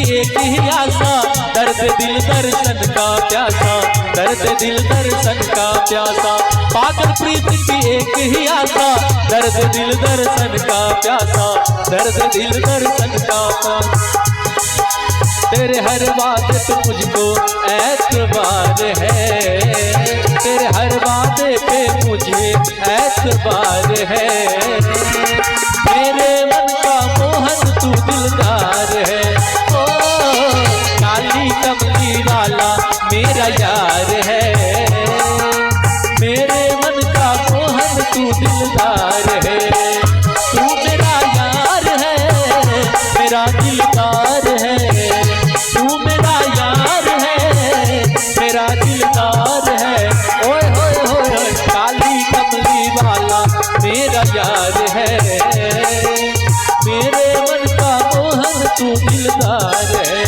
एक ही आशा, दर्द दिल दर्शन का प्यासा, दर्द दिल दर्शन का प्यासा। पागल प्रीत की एक ही आशा, दर्द दिल दर्शन का प्यासा, दर्द दिल दर्शन का प्यासा। तेरे हर बात पे मुझको एतबार है, तेरे हर बात पे मुझे एतबार है। मेरे मन का मोहन तू दिलदार है, ओ काली कमली वाला मेरा यार है। मेरे मन का मोहन तू दिलदार है, तू मेरा यार है, मेरा दिलदार है। तू मेरा यार है, मेरा दिलदार है। ओए होए होए काली कमली वाला मेरा यार है। मेरे मन का मोहन तू दिलदार है।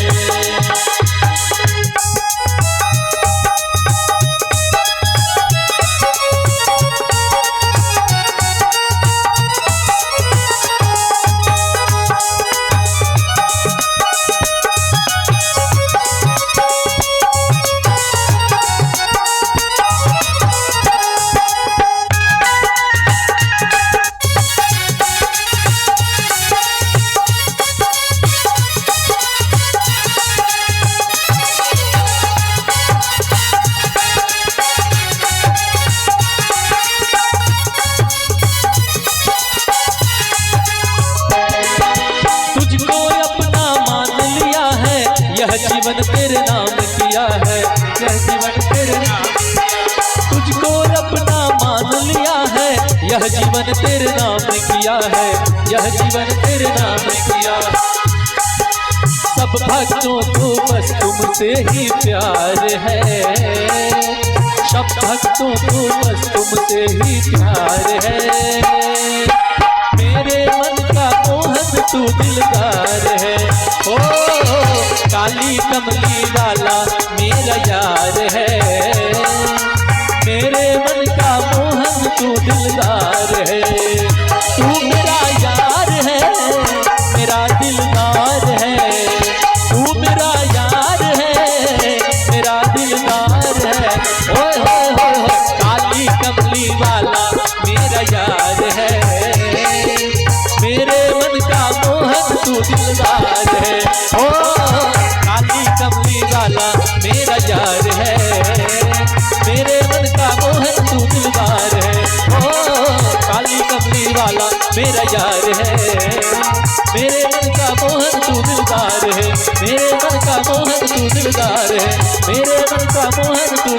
यह जीवन तेरे नाम किया है, यह जीवन तेरे नाम। तुझको अपना मान लिया है, यह जीवन तेरे नाम किया है, यह जीवन तेरे नाम किया। सब भक्तों को बस तुमसे ही प्यार है, सब भक्तों को बस तुमसे ही प्यार है। मेरे मन का मोहन तू दिलदार है, ओ काली कमली वाला मेरा यार है। मेरे मन का मोहन तू दिलदार है, तू मेरा यार है, मेरा दिलदार है। तू मेरा यार है, मेरा दिलदार है। ओए होए होए होए काली कमली वाला मेरा यार है। मेरे मन का मोहन तू दिलदार है, ओ काली कमली वाला मेरा यार है। मेरे मन का मोहन तू दिलदार है, ओ काली कमली वाला मेरा यार है।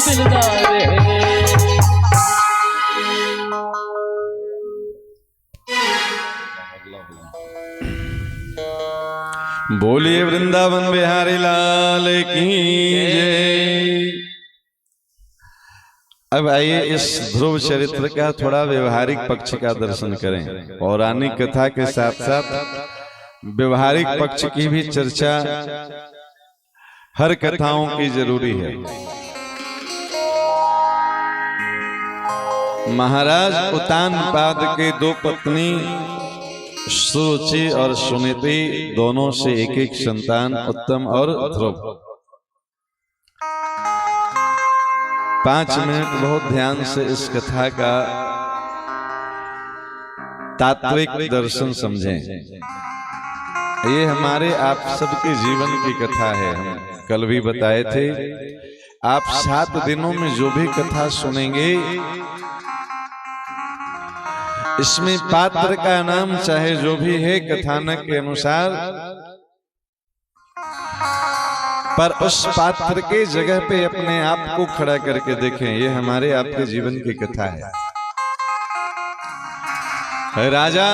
दिलदार है। बोलिए वृंदावन बिहारी लाल की जय। अब आइए इस ध्रुव चरित्र का थोड़ा व्यवहारिक पक्ष का दर्शन करें। पौराणिक कथा के साथ साथ व्यवहारिक पक्ष की भी चर्चा हर कथाओं की जरूरी है। महाराज उतानपाद के दो पत्नी सुरुचि और सुनीति, दोनों से एक एक संतान, उत्तम और ध्रुव। 5 मिनट बहुत ध्यान से इस कथा का तात्विक दर्शन समझें। ये हमारे आप सबके जीवन की कथा है। हम कल भी बताए थे, आप 7 दिनों में जो भी कथा सुनेंगे, इसमें पात्र का नाम चाहे जो भी है कथानक के अनुसार, पर उस पात्र के जगह पे अपने आप को खड़ा करके देखें। ये हमारे आपके जीवन की कथा है। राजा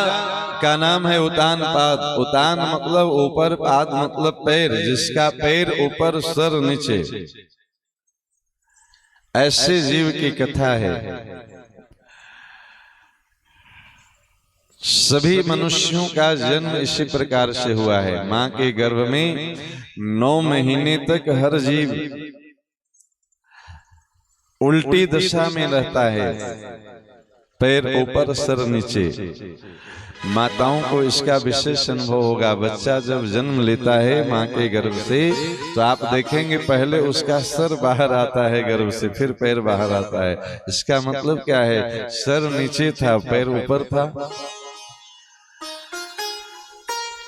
का नाम है उतानपाद। उतान मतलब ऊपर, पाद मतलब पैर, जिसका पैर ऊपर सर नीचे, ऐसे जीव की कथा है। सभी मनुष्यों का जन्म इसी प्रकार से हुआ है। मां के गर्भ में 9 महीने तक हर जीव उल्टी दशा में रहता है, पैर ऊपर सर नीचे। माताओं को इसका विशेष अनुभव होगा। बच्चा जब जन्म लेता है मां के गर्भ से, तो आप देखेंगे पहले उसका सर बाहर आता है गर्भ से, फिर पैर बाहर आता है। इसका मतलब क्या है? सर नीचे था, पैर ऊपर था।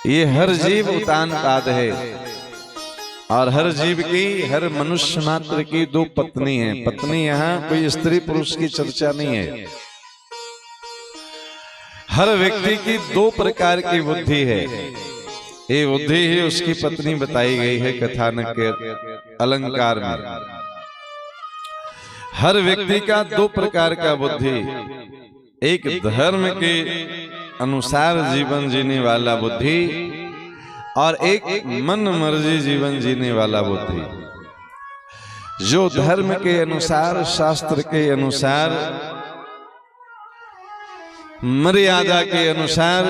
ये हर जीव उतानपाद है, और हर जीव की, हर मनुष्य मात्र की 2 पत्नी है। पत्नी यहाँ कोई स्त्री पुरुष की चर्चा नहीं है। हर व्यक्ति की 2 प्रकार की बुद्धि है। ये बुद्धि ही उसकी पत्नी बताई गई है कथानक के अलंकार में। हर व्यक्ति का 2 प्रकार का बुद्धि, एक धर्म के अनुसार जीवन जीने वाला बुद्धि, और एक मन मर्जी जीवन जीने वाला बुद्धि। जो धर्म के अनुसार, शास्त्र के अनुसार, मर्यादा के अनुसार,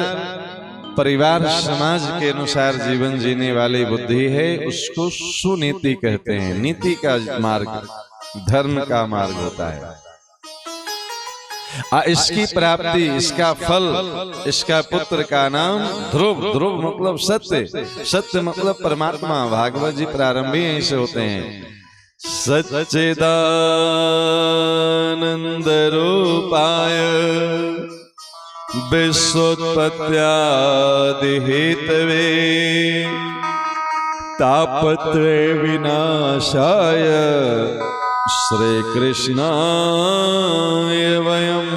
परिवार समाज के अनुसार जीवन जीने वाली बुद्धि है, उसको सुनीति कहते हैं। नीति का मार्ग धर्म का मार्ग होता है। इसकी प्राप्ति, इसका फल, इसका पुत्र का नाम ध्रुव। ध्रुव मतलब सत्य, सत्य मतलब परमात्मा। भागवत जी प्रारंभ ही यहीं से होते हैं। सच्चिदानंद रूपाय विश्वोत्पत्त्यादि हेतवे तापत्रय विनाशाय श्री कृष्णाय वयं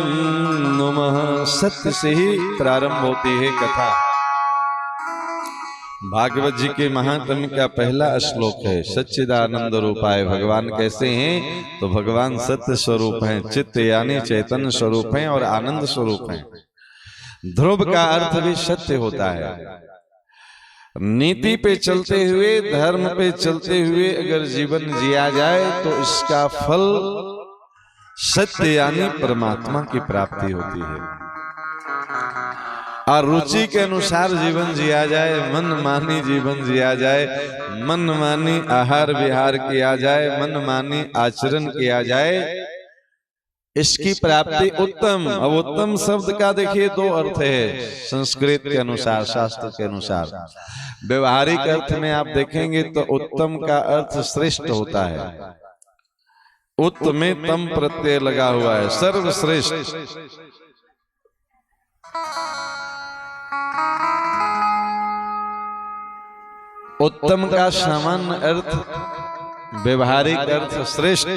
नमः। सत्य से ही प्रारंभ होती है कथा। भागवत जी के महात्म्य का पहला श्लोक है सच्चिदानंद रूपाय। भगवान कैसे हैं? तो भगवान सत्य स्वरूप हैं, चित्त यानी चैतन्य स्वरूप हैं और आनंद स्वरूप हैं। ध्रुव का अर्थ भी सत्य होता है। नीति पे चलते हुए, धर्म पे चलते हुए अगर जीवन जिया जाए तो इसका फल सत्य यानी परमात्मा की प्राप्ति होती है। और रुचि के अनुसार जीवन जिया जाए, मन मानी जीवन जिया जाए, मन मानी आहार विहार किया जाए, मन मानी आचरण किया जाए, इसकी प्राप्ति उत्तम। अब उत्तम शब्द का देखिए 2 अर्थ है संस्कृत के अनुसार, शास्त्र के अनुसार। व्यवहारिक अर्थ में आप देखेंगे तो उत्तम का अर्थ श्रेष्ठ होता है। उत्त में तम प्रत्यय लगा हुआ है, सर्वश्रेष्ठ। उत्तम का सामान्य अर्थ, व्यवहारिक अर्थ श्रेष्ठ।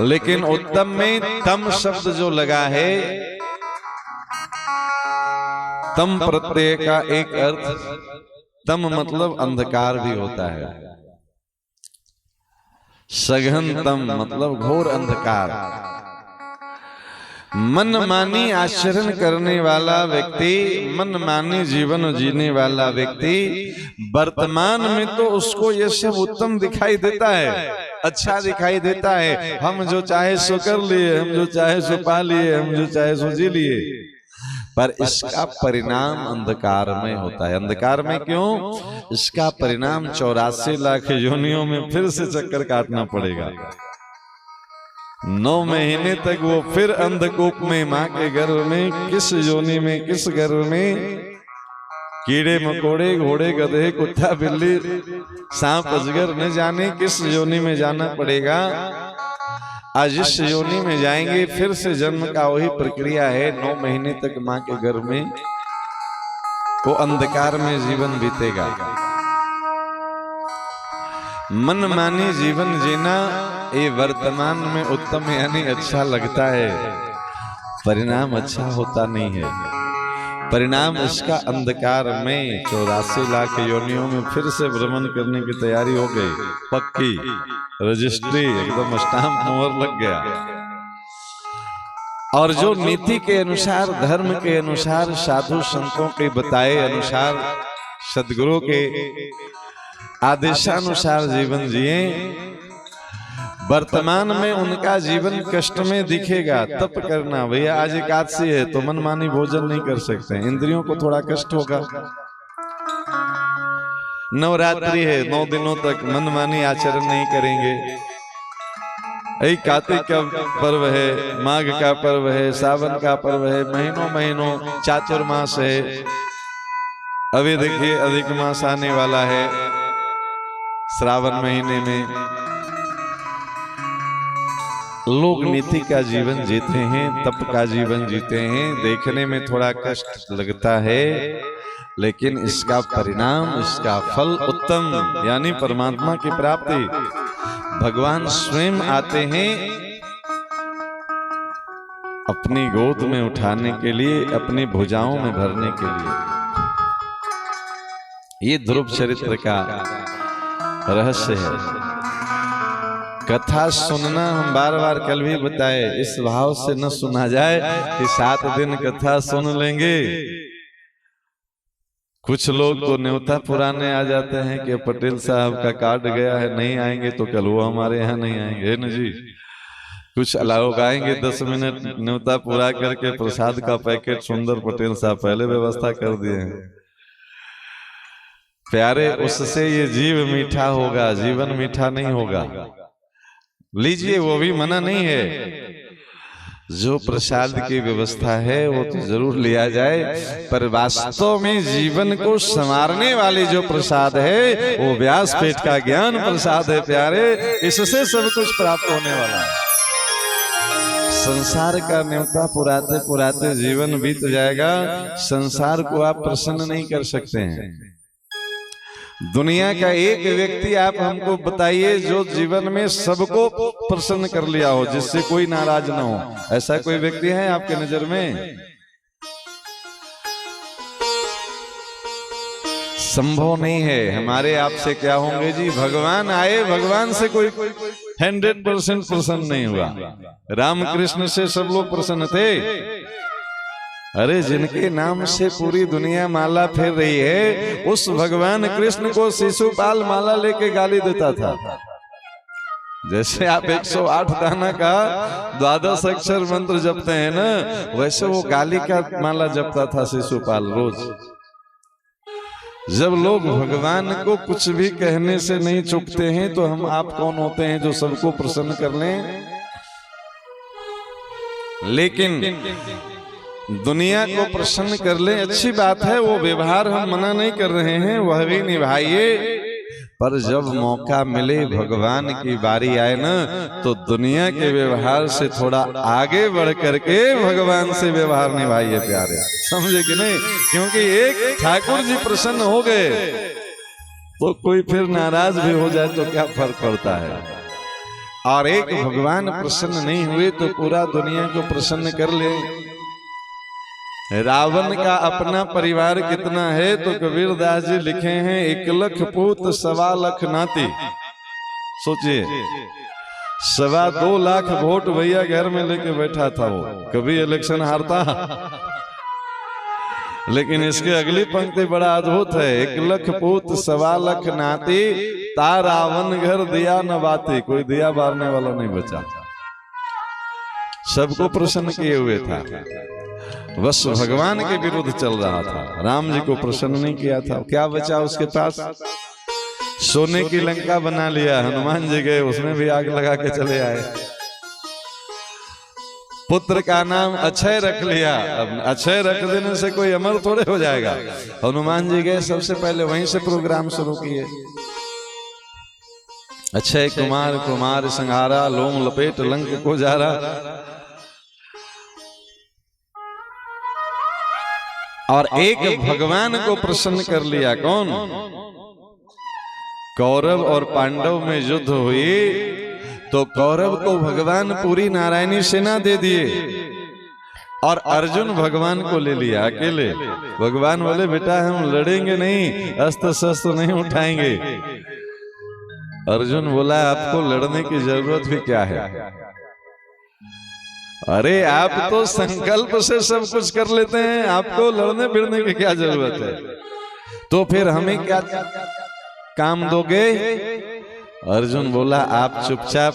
लेकिन उत्तम में तम शब्द जो लगा है, तम प्रत्यय का एक अर्थ, तम मतलब अंधकार भी होता है। सघनतम मतलब घोर अंधकार। मनमानी आचरण करने वाला व्यक्ति, मनमानी जीवन जीने वाला व्यक्ति वर्तमान में तो उसको ये सब उत्तम दिखाई देता है, अच्छा दिखाई देता है। हम जो चाहे सो कर लिए, हम जो चाहे सो पा लिए, हम जो चाहे सो जी लिए, पर इसका परिणाम अंधकार में होता है। अंधकार में क्यों? इसका परिणाम 84 लाख योनियों में फिर से चक्कर काटना पड़ेगा। 9 महीने तक वो फिर अंधकूप में, माँ के गर्भ में, किस योनि में, किस गर्भ में, कीड़े मकोड़े, घोड़े गधे, कुत्ता बिल्ली, सांप अजगर, न जाने किस योनि में जाना पड़ेगा। आज इस योनि में जाएंगे, फिर से जन्म का वही प्रक्रिया है। 9 महीने तक माँ के गर्भ में वो अंधकार में जीवन बीतेगा। मनमानी जीवन जीना ये वर्तमान में उत्तम यानी अच्छा लगता है, परिणाम अच्छा होता नहीं है। परिणाम इसका अंधकार में 84 लाख योनियों में फिर से भ्रमण करने की तैयारी हो गई, पक्की रजिस्ट्री, एकदम स्टाम्प मोहर लग गया। और जो नीति के अनुसार, धर्म के अनुसार, साधु संतों के बताए अनुसार, सदगुरु के आदेशानुसार जीवन जिए, वर्तमान में उनका जीवन कष्ट में दिखेगा। तप करना, भैया आज एकादशी है तो मनमानी भोजन नहीं कर सकते, इंद्रियों को थोड़ा कष्ट होगा। नवरात्रि है, 9 दिनों तक मनमानी आचरण नहीं करेंगे। यही कार्तिक का पर्व है, माघ का पर्व है, सावन का पर्व है, महीनों महीनों चातुर्मास है। अभी देखिए अधिक मास आने वाला है श्रावण महीने में। लोग नीति का जीवन जीते हैं, तप का जीवन जीते हैं। देखने में थोड़ा कष्ट लगता है, लेकिन इसका परिणाम, इसका फल उत्तम यानी परमात्मा की प्राप्ति। भगवान स्वयं आते हैं अपनी गोद में उठाने के लिए, अपनी भुजाओं में भरने के लिए। ये ध्रुव चरित्र का रहस्य है। कथा सुनना हम बार बार कल भी बताए, इस भाव से न सुना जाए कि 7 दिन कथा सुन लेंगे। कुछ लोग तो न्योता पुराने आ जाते हैं कि पटेल साहब का कार्ड गया है, नहीं आएंगे तो कल वो हमारे यहाँ नहीं आएंगे, है ना जी। कुछ लोग आएंगे 10 मिनट न्योता पूरा करके प्रसाद का पैकेट सुंदर पटेल साहब पहले व्यवस्था कर दिए हैं। प्यारे, उससे ये जीव मीठा होगा, जीवन मीठा नहीं होगा। लीजिए, वो भी मना नहीं है। जो प्रसाद की व्यवस्था है वो तो जरूर लिया जाए, पर वास्तव में जीवन को संवारने वाली जो प्रसाद है वो व्यासपीठ का ज्ञान प्रसाद है। प्यारे, इससे सब कुछ प्राप्त होने वाला है। संसार का न्योता पुराते पुराते जीवन बीत जाएगा। संसार को आप प्रसन्न नहीं कर सकते हैं। दुनिया का एक व्यक्ति आप हमको बताइए जो जीवन में सबको प्रसन्न कर लिया हो, जिससे कोई नाराज ना हो। ऐसा कोई व्यक्ति है आपके नजर में? संभव नहीं है। हमारे आपसे क्या होंगे जी? भगवान आए, भगवान से कोई 100% प्रसन्न नहीं हुआ। रामकृष्ण से सब लोग प्रसन्न थे। अरे, जिनके नाम से पूरी दुनिया माला फेर रही है, उस भगवान कृष्ण को शिशुपाल माला लेके गाली देता था। जैसे आप 108 दाना का 12 अक्षर मंत्र जपते हैं ना, वैसे वो गाली का माला जपता था शिशुपाल रोज। जब लोग भगवान को कुछ भी कहने से नहीं चूकते हैं, तो हम आप कौन होते हैं जो सबको प्रसन्न कर लें? लेकिन दुनिया को प्रसन्न कर ले, अच्छी बात है, वो व्यवहार हम मना नहीं कर रहे हैं, वह भी निभाइए। पर जब मौका मिले, भगवान की बारी आए ना, तो दुनिया के व्यवहार से थोड़ा आगे बढ़ करके भगवान से व्यवहार निभाइए प्यारे। समझे कि नहीं? क्योंकि एक ठाकुर जी प्रसन्न हो गए तो कोई फिर नाराज भी हो जाए तो क्या फर्क पड़ता है। और एक भगवान प्रसन्न नहीं हुए तो पूरा दुनिया को प्रसन्न कर ले। रावण का अपना परिवार कितना है तो कबीरदास जी लिखे हैं, 1 लाख पूत 1.25 लाख नाती। सोचिए, 2.25 लाख वोट भैया घर में लेके बैठा था वो, कभी इलेक्शन हारता। लेकिन इसके अगली पंक्ति बड़ा अद्भुत है। 1 लाख पूत 1.25 लाख नाती, ता रावण घर दिया न बाती। कोई दिया बारने वाला नहीं बचा, सबको प्रसन्न किए हुए था, बस भगवान के विरुद्ध चल रहा था, राम जी को प्रसन्न नहीं किया था। क्या बचा उसके पास? सोने की लंका बना लिया। हनुमान जी गए, उसमें भी आग लगा के चले आए। पुत्र का नाम अक्षय रख लिया। अब अक्षय रख देने से कोई अमर थोड़े हो जाएगा। हनुमान जी गए, सबसे पहले वहीं से प्रोग्राम शुरू किए। अक्षय कुमार कुमार संहारा, लोम लपेट लंक को जारा। और एक भगवान को प्रसन्न कर लिया। कौन? कौरव और पांडव में युद्ध हुई तो कौरव को भगवान पूरी नारायणी सेना दे दिए और अर्जुन भगवान को ले लिया अकेले। भगवान बोले बेटा हम लड़ेंगे नहीं, अस्त्र शस्त्र नहीं उठाएंगे। अर्जुन बोला आपको लड़ने की जरूरत भी क्या है? अरे आप तो संकल्प से सब कुछ कर लेते हैं, आपको लड़ने भिड़ने की क्या जरूरत है? तो फिर हमें क्या काम दोगे? अर्जुन बोला आप चुपचाप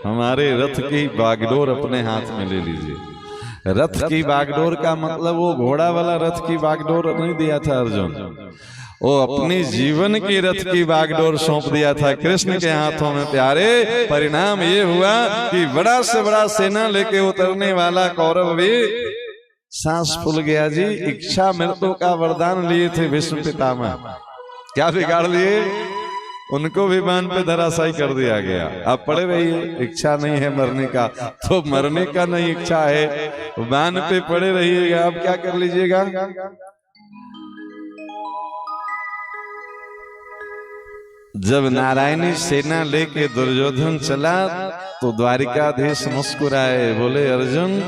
हमारे रथ की बागडोर अपने हाथ में ले लीजिए। रथ की बागडोर का मतलब वो घोड़ा वाला रथ की बागडोर नहीं दिया था अर्जुन, वो अपनी जीवन की रथ की बागडोर सौंप दिया था कृष्ण के हाथों में। प्यारे, परिणाम ये हुआ कि बड़ा से बड़ा सेना लेके उतरने वाला कौरव भी सांस फूल गया जी। इच्छा मृत्यु का वरदान लिए थे विष्णु पितामह, क्या बिगाड़ लिए? उनको भी बाण पे धराशायी कर दिया गया। आप पड़े रहिए, इच्छा नहीं है मरने का तो मरने का नहीं इच्छा है, बाण पे पड़े रहिएगा। आप क्या कर लीजिएगा? जब नारायणी सेना लेके दुर्योधन चला तो द्वारिकाधीश मुस्कुराए, बोले अर्जुन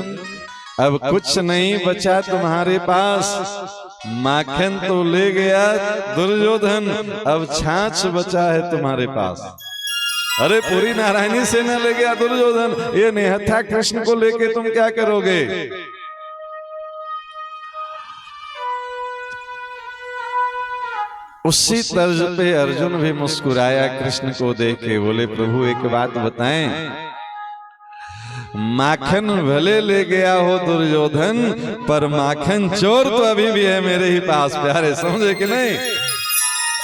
अब कुछ नहीं बचा तुम्हारे पास, माखन तो ले गया दुर्योधन, अब छाछ बचा है तुम्हारे पास। अरे पूरी नारायणी सेना ले गया दुर्योधन, ये निहत्था कृष्ण को लेके तुम क्या करोगे? उसी तर्ज पे अर्जुन भी मुस्कुराया कृष्ण को देख के, बोले प्रभु एक बात बताएं, माखन भले ले गया हो दुर्योधन पर माखन चोर तो अभी भी है मेरे ही पास। प्यारे, समझे कि नहीं?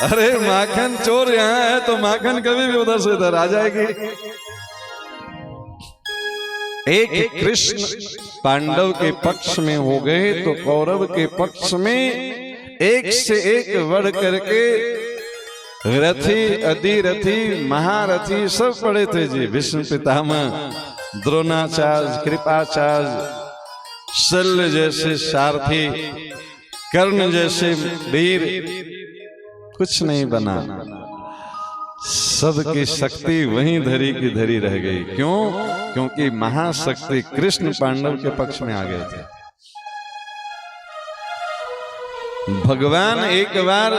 अरे माखन चोर यहाँ है तो माखन कभी भी उधर से इधर आ जाएगी। एक कृष्ण पांडव के पक्ष में हो गए तो कौरव के पक्ष में एक से एक बढ़ करके रथी, अधिरथी, महारथी सब पड़े थे जी। विष्णु पितामह, द्रोणाचार्य, कृपाचार्य, शल्य जैसे सारथी, कर्ण जैसे वीर, कुछ नहीं बना। सबकी शक्ति वहीं धरी की धरी रह गई। क्यों? क्योंकि महाशक्ति कृष्ण पांडव के पक्ष में आ गए थे। भगवान एक बार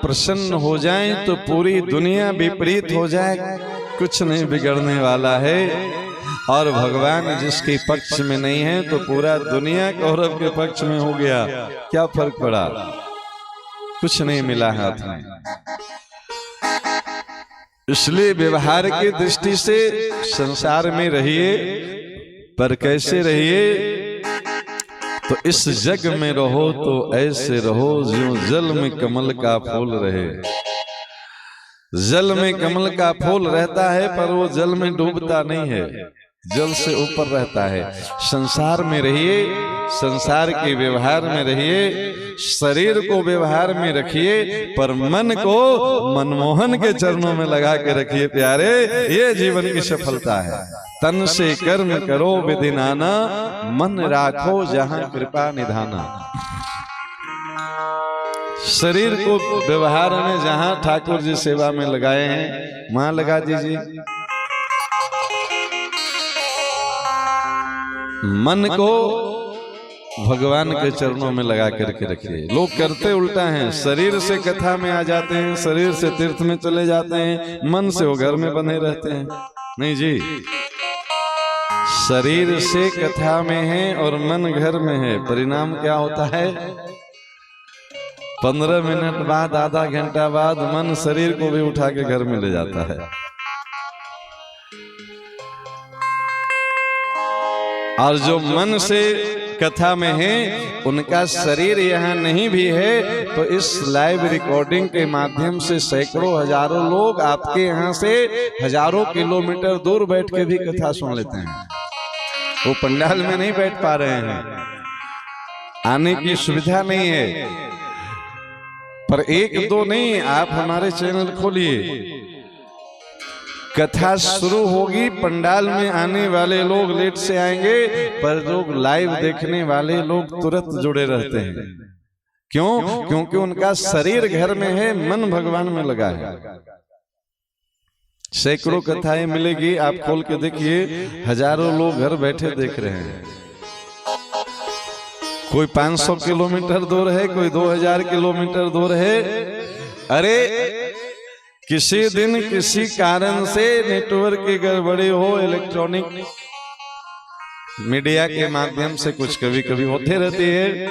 प्रसन्न हो जाए तो पूरी दुनिया विपरीत हो जाए, कुछ नहीं बिगड़ने वाला है। और भगवान जिसके पक्ष में नहीं है तो पूरा दुनिया कौरव के पक्ष में हो गया, क्या फर्क पड़ा? कुछ नहीं मिला हाथ में। इसलिए व्यवहार की दृष्टि से संसार में रहिए, पर कैसे रहिए? तो इस जग में रहो तो ऐसे रहो जो जल में कमल का फूल रहे। जल में कमल का फूल रहता है पर वो जल में डूबता नहीं है, जल से ऊपर रहता है। संसार में रहिए, संसार के व्यवहार में रहिए, शरीर को व्यवहार में रखिए पर मन को मनमोहन के चरणों में लगा के रखिए। प्यारे, ये जीवन की सफलता है। तन से कर्म करो विधि नाना, मन राखो जहां कृपा निधाना। शरीर को व्यवहार में जहां ठाकुर जी सेवा में लगाए हैं वहां लगा दीजिए। मन को भगवान के चरणों में लगा करके रखिए। लोग करते उल्टा हैं, शरीर से कथा में आ जाते हैं, शरीर से तीर्थ में चले जाते हैं, मन से वो घर में बने रहते हैं। नहीं जी, शरीर से कथा में है और मन घर में है, परिणाम क्या होता है? 15 मिनट बाद, आधा घंटा बाद मन शरीर को भी उठा के घर में ले जाता है। और जो मन से कथा में है उनका शरीर यहाँ नहीं भी है, तो इस लाइव रिकॉर्डिंग के माध्यम से सैकड़ों हजारों लोग आपके यहाँ से हजारों किलोमीटर दूर बैठ के भी कथा सुन लेते हैं। वो पंडाल में नहीं बैठ पा रहे हैं, आने की सुविधा नहीं है। पर एक दो नहीं, आप हमारे चैनल खोलिए, कथा शुरू होगी, पंडाल में आने वाले लोग लेट से आएंगे, पर लोग लाइव देखने वाले लोग तुरंत जुड़े रहते हैं। क्यों? क्योंकि उनका शरीर घर में है, मन भगवान में लगा है। सैकड़ों कथाएं मिलेगी, आप खोल के देखिए, हजारों लोग घर बैठे देख रहे हैं। कोई 500 किलोमीटर दूर है, कोई 2000 किलोमीटर दूर है। अरे किसी दिन किसी कारण से नेटवर्क की गड़बड़ी हो, इलेक्ट्रॉनिक मीडिया के माध्यम से कुछ कभी कभी होते रहती है।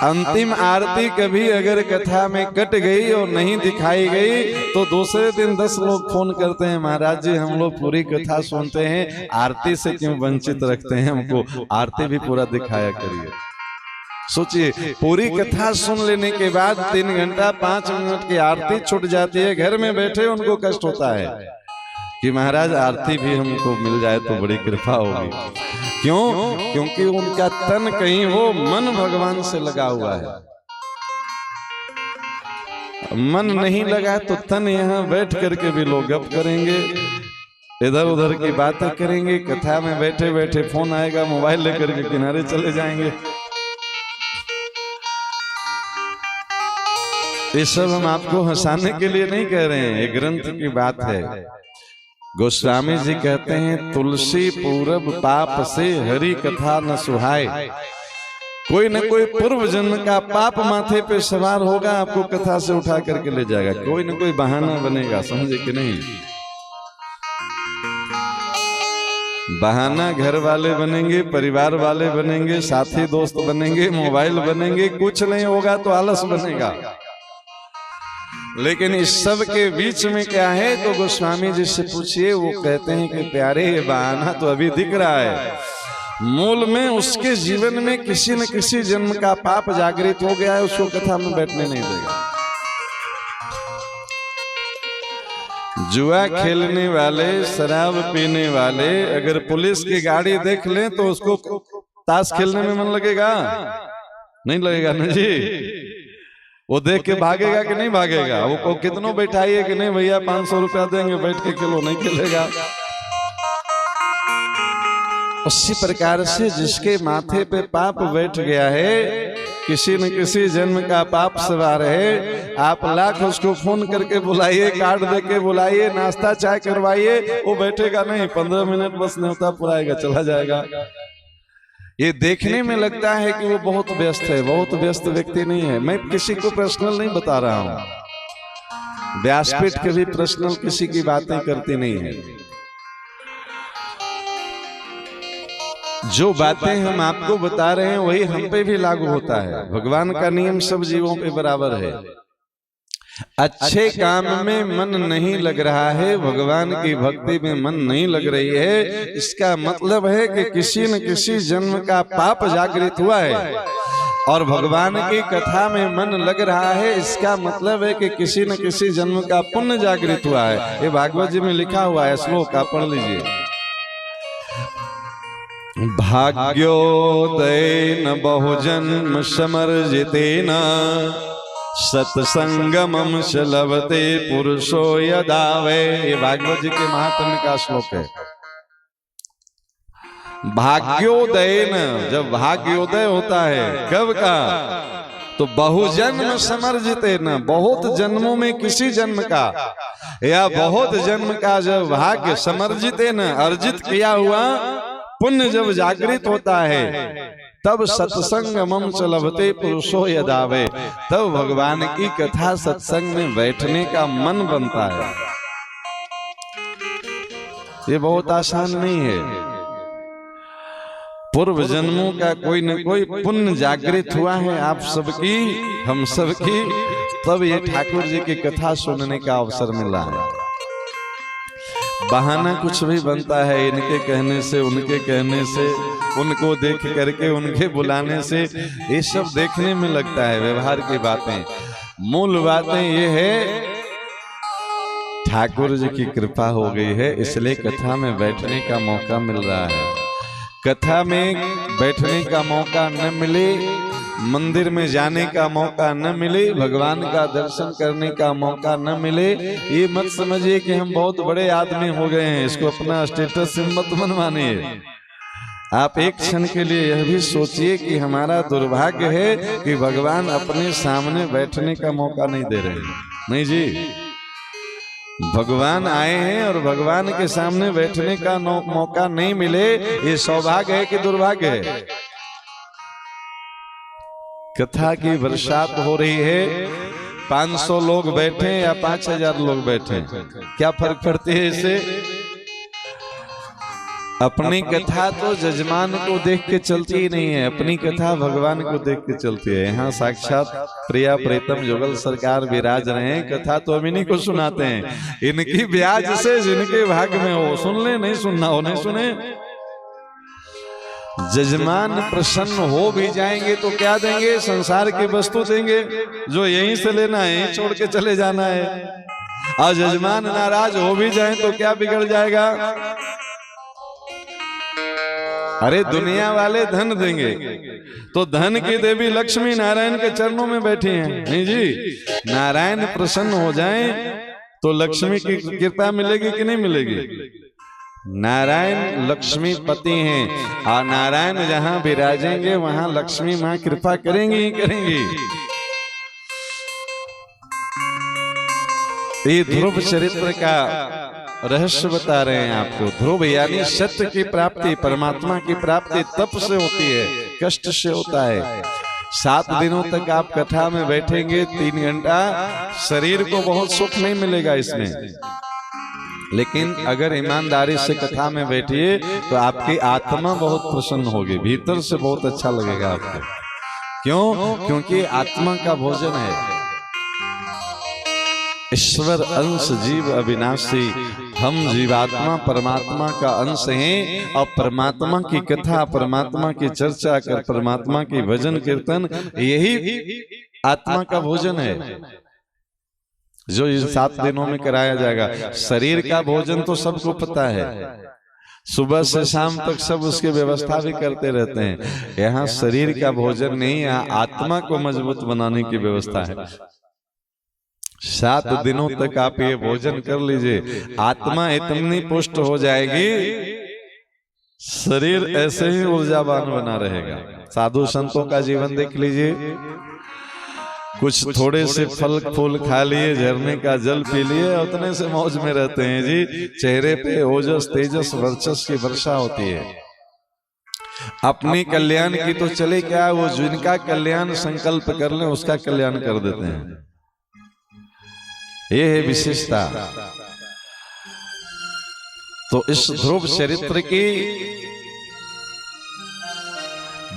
अंतिम आरती कभी अगर कथा में कट गई और नहीं दिखाई गई तो दूसरे दिन 10 लोग फोन करते हैं, महाराज जी हम लोग पूरी कथा सुनते हैं, आरती से क्यों वंचित रखते हैं हमको, आरती भी पूरा दिखाया करिए। सोचिए, पूरी कथा सुन लेने के बाद 3 घंटा 5 मिनट की आरती छूट जाती है, घर में बैठे उनको कष्ट होता है कि महाराज आरती भी हमको मिल जाए तो बड़ी कृपा होगी। क्यों? क्योंकि उनका तन कहीं हो, मन भगवान से लगा हुआ है। मन नहीं लगा तो तन यहाँ बैठ करके भी लोग गप करेंगे, इधर उधर की बातें करेंगे, कथा में बैठे बैठे फोन आएगा, मोबाइल लेकर के किनारे चले जाएंगे। ये सब हम आपको हंसाने के लिए नहीं कह रहे हैं, ये ग्रंथ की बात है। गोस्वामी जी कहते हैं, तुलसी पूरब पाप से हरि कथा न सुहाए। कोई न कोई पूर्व जन्म का पाप माथे पे सवार होगा, आपको कथा से उठा करके ले जाएगा। कोई न कोई बहाना बनेगा, समझे कि नहीं? बहाना घर वाले बनेंगे, परिवार वाले बनेंगे, साथी दोस्त बनेंगे, मोबाइल बनेंगे, कुछ नहीं होगा तो आलस बनेगा। लेकिन इस सब के बीच में क्या है, तो गोस्वामी जी से पूछिए, वो कहते हैं कि प्यारे ये बहाना तो अभी दिख रहा है, मूल में उसके जीवन में किसी न किसी जन्म का पाप जागृत हो गया है, उसको कथा में बैठने नहीं देगा। जुआ खेलने वाले, शराब पीने वाले अगर पुलिस की गाड़ी देख लें तो उसको ताश खेलने में मन लगेगा? नहीं लगेगा ना जी। वो देख के भागेगा कि नहीं भागेगा? वो कितनों बैठाइए कि नहीं भैया 500 रुपया देंगे, बैठ के खेलो, नहीं खेलेगा। उसी प्रकार से जिसके माथे पे पाप बैठ गया है, किसी न किसी जन्म का पाप सवार है, आप लाख उसको फोन करके बुलाइए, कार्ड दे के बुलाइए, नाश्ता चाय करवाइए, वो बैठेगा नहीं। 15 मिनट बस न्योता पुराएगा, चला जाएगा। ये देखने में लगता है कि वो बहुत व्यस्त है, बहुत व्यस्त व्यक्ति नहीं है। मैं किसी को पर्सनल नहीं बता रहा हूं, व्यासपीठ कभी पर्सनल किसी की बातें करती नहीं है। जो बातें हम आपको बता रहे हैं वही हम पे भी लागू होता है। भगवान का नियम सब जीवों पे बराबर है। अच्छे काम में मन नहीं लग रहा है, भगवान की भक्ति में मन नहीं लग रही है, इसका मतलब है कि किसी न किसी जन्म का पाप जागृत हुआ है। और भगवान की कथा में मन लग रहा है, इसका मतलब है कि किसी न किसी जन्म का पुण्य जागृत हुआ है। ये भागवत जी में लिखा हुआ है, श्लोक आप पढ़ लीजिए। भाग्योदयेन बहुजन्म समर्जितेन सत्संगमं च लभते पुरुषो यदावे। ये भागवत जी के महात्म्य का श्लोक है। भाग्योदयेन, जब भाग्योदय होता है, कब का? तो बहुजन्म समर्जितेन, बहुत जन्मों में किसी जन्म का या बहुत जन्म का जब भाग्य समर्जितेन, अर्जित किया हुआ पुण्य जब जागृत होता है, तब सत्संग मम च लभते पुरुषो यदावे, तब भगवान की कथा सत्संग में बैठने का मन बनता है। ये बहुत आसान नहीं है। पूर्व जन्मों का कोई न कोई पुण्य जागृत हुआ है आप सबकी, हम सबकी, तब ये ठाकुर जी की कथा सुनने का अवसर मिला है। बहाना कुछ भी बनता है, इनके कहने से, उनके कहने से, उनको देख करके, उनके बुलाने से, ये सब देखने में लगता है व्यवहार की बातें। मूल बातें ये है ठाकुर जी की कृपा हो गई है, इसलिए कथा में बैठने का मौका मिल रहा है। कथा में बैठने का मौका न मिले, मंदिर में जाने का मौका न मिले, भगवान का दर्शन करने का मौका न मिले, ये मत समझिए कि हम बहुत बड़े आदमी हो गए हैं, इसको अपना स्टेटस मत मनवाइए। आप एक क्षण के लिए यह भी सोचिए कि हमारा दुर्भाग्य है कि भगवान अपने सामने बैठने का मौका नहीं दे रहे हैं। नहीं जी, भगवान आए हैं और भगवान के सामने बैठने का मौका नहीं मिले, ये सौभाग्य है कि दुर्भाग्य है। कथा की बरसात हो रही है, 500 लोग बैठे या 5000 लोग बैठे, क्या फर्क पड़ती है इससे? अपनी कथा तो जजमान को देख के चलती ही नहीं है, अपनी कथा भगवान को देख के चलती है। यहाँ साक्षात प्रिया प्रीतम जुगल सरकार विराज रहे हैं, कथा तो हम इन्हीं को सुनाते हैं। इनकी ब्याज से जिनके भाग में हो सुन ले, नहीं सुनना हो नहीं सुने। जजमान प्रसन्न हो भी जाएंगे तो क्या देंगे? संसार की वस्तु देंगे, जो यहीं से लेना है यहीं छोड़ के चले जाना है। और जजमान नाराज हो भी जाए तो क्या बिगड़ जाएगा? अरे दुनिया वाले धन देंगे, तो धन की देवी लक्ष्मी नारायण के चरणों में बैठी हैं। नहीं जी, नारायण प्रसन्न हो जाएं तो लक्ष्मी की कृपा मिलेगी कि नहीं मिलेगी? नारायण लक्ष्मी पति हैं, और नारायण जहां विराजेंगे वहां लक्ष्मी मां कृपा करेंगी ही करेंगी। ये ध्रुव चरित्र का रहस्य बता रहे हैं आपको। ध्रुव यानी सत्य की प्राप्ति, परमात्मा की प्राप्ति तप से होती है, कष्ट से होता है। 7 दिनों तक आप कथा में बैठेंगे, 3 घंटा, शरीर को बहुत सुख नहीं मिलेगा इसमें, लेकिन अगर ईमानदारी से कथा में बैठिए तो आपकी आत्मा बहुत प्रसन्न होगी, भीतर से बहुत अच्छा लगेगा आपको। क्यों? क्योंकि आत्मा का भोजन है। ईश्वर अंश जीव अविनाशी, हम जीवात्मा परमात्मा का अंश हैं, और परमात्मा की कथा, परमात्मा की चर्चा कर, परमात्मा की भजन कीर्तन, यही आत्मा का भोजन है जो इन 7 दिनों में कराया जाएगा। शरीर का भोजन तो सबको पता है, सुबह से शाम तक सब उसकी व्यवस्था भी करते रहते हैं। यहाँ शरीर का भोजन नहीं, यहाँ आत्मा को मजबूत बनाने की व्यवस्था है। 7 दिनों तक आप ये भोजन कर लीजिए, आत्मा इतनी पुष्ट हो जाएगी, शरीर ऐसे ही ऊर्जावान बना रहेगा। साधु संतों का जीवन देख लीजिए, कुछ थोड़े से फल फूल खा लिए, झरने का जल पी लिए, उतने से मौज में रहते हैं जी। चेहरे पे ओजस तेजस वर्चस की वर्षा होती है। अपनी कल्याण की तो चले क्या, वो जिनका कल्याण संकल्प कर ले उसका कल्याण कर देते हैं। ये है विशेषता। तो इस ध्रुव चरित्र की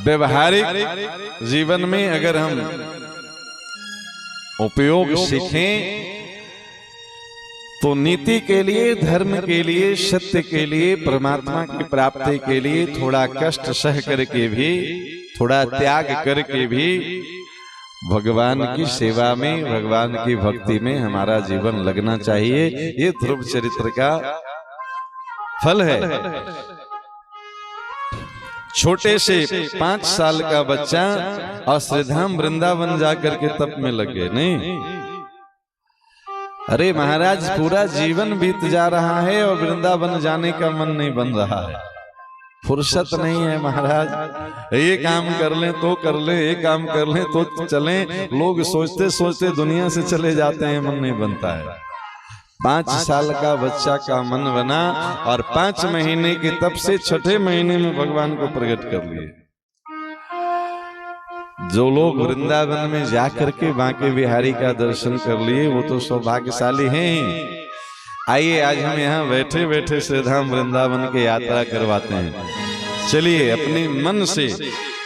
व्यवहारिक जीवन में अगर हम उपयोग सीखें तो नीति के लिए, धर्म के लिए, सत्य के लिए, परमात्मा की प्राप्ति के लिए थोड़ा कष्ट सह करके भी, थोड़ा त्याग करके भी भगवान की सेवा में, भगवान की भक्ति में हमारा जीवन लगना चाहिए। ये ध्रुव चरित्र का फल है। छोटे से 5 साल का बच्चा और श्रीधाम वृंदावन जाकर के तप में लग गए। नहीं, अरे महाराज पूरा जीवन बीत जा रहा है और वृंदावन जाने का मन नहीं बन रहा है, फुर्सत नहीं है महाराज। ये काम कर लें तो कर लें, ये काम कर लें तो चलें। लोग सोचते सोचते दुनिया से चले जाते हैं, मन नहीं बनता है। 5 साल का बच्चा का मन बना और 5 महीने के तप से 6ठे महीने में भगवान को प्रकट कर लिए। जो लोग वृंदावन में जाकर के बांके बिहारी का दर्शन कर लिए वो तो सौभाग्यशाली हैं। आइए आज हम यहाँ बैठे बैठे श्री धाम वृंदावन की यात्रा करवाते हैं। चलिए अपने मन से,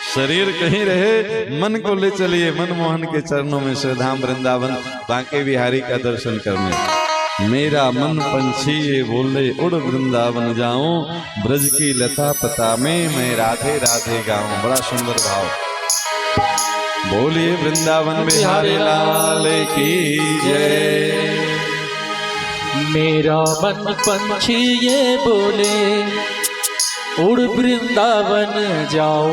शरीर कहीं रहे मन को ले चलिए मनमोहन के चरणों में श्री धाम वृंदावन बांके बिहारी का दर्शन करने। मेरा मन पंछी ये बोले उड़ वृंदावन जाऊं, ब्रज की लता पता में मैं राधे राधे गाऊं। बड़ा सुंदर भाव। बोलिए वृंदावन बिहारी लाल की जय। मेरा मन पंछी ये बोले उड़ वृंदावन जाओ,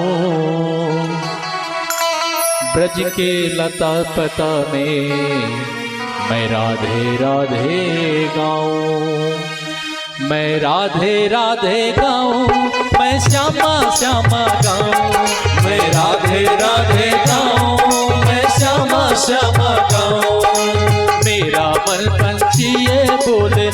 ब्रज के लता पता में मैं राधे राधे गाऊं। मैं राधे राधे गाऊं, मैं श्यामा श्यामा गाऊं। मैं राधे राधे गाऊं, मैं श्यामा श्यामा गाऊं। मेरा मन पंछी ये बोले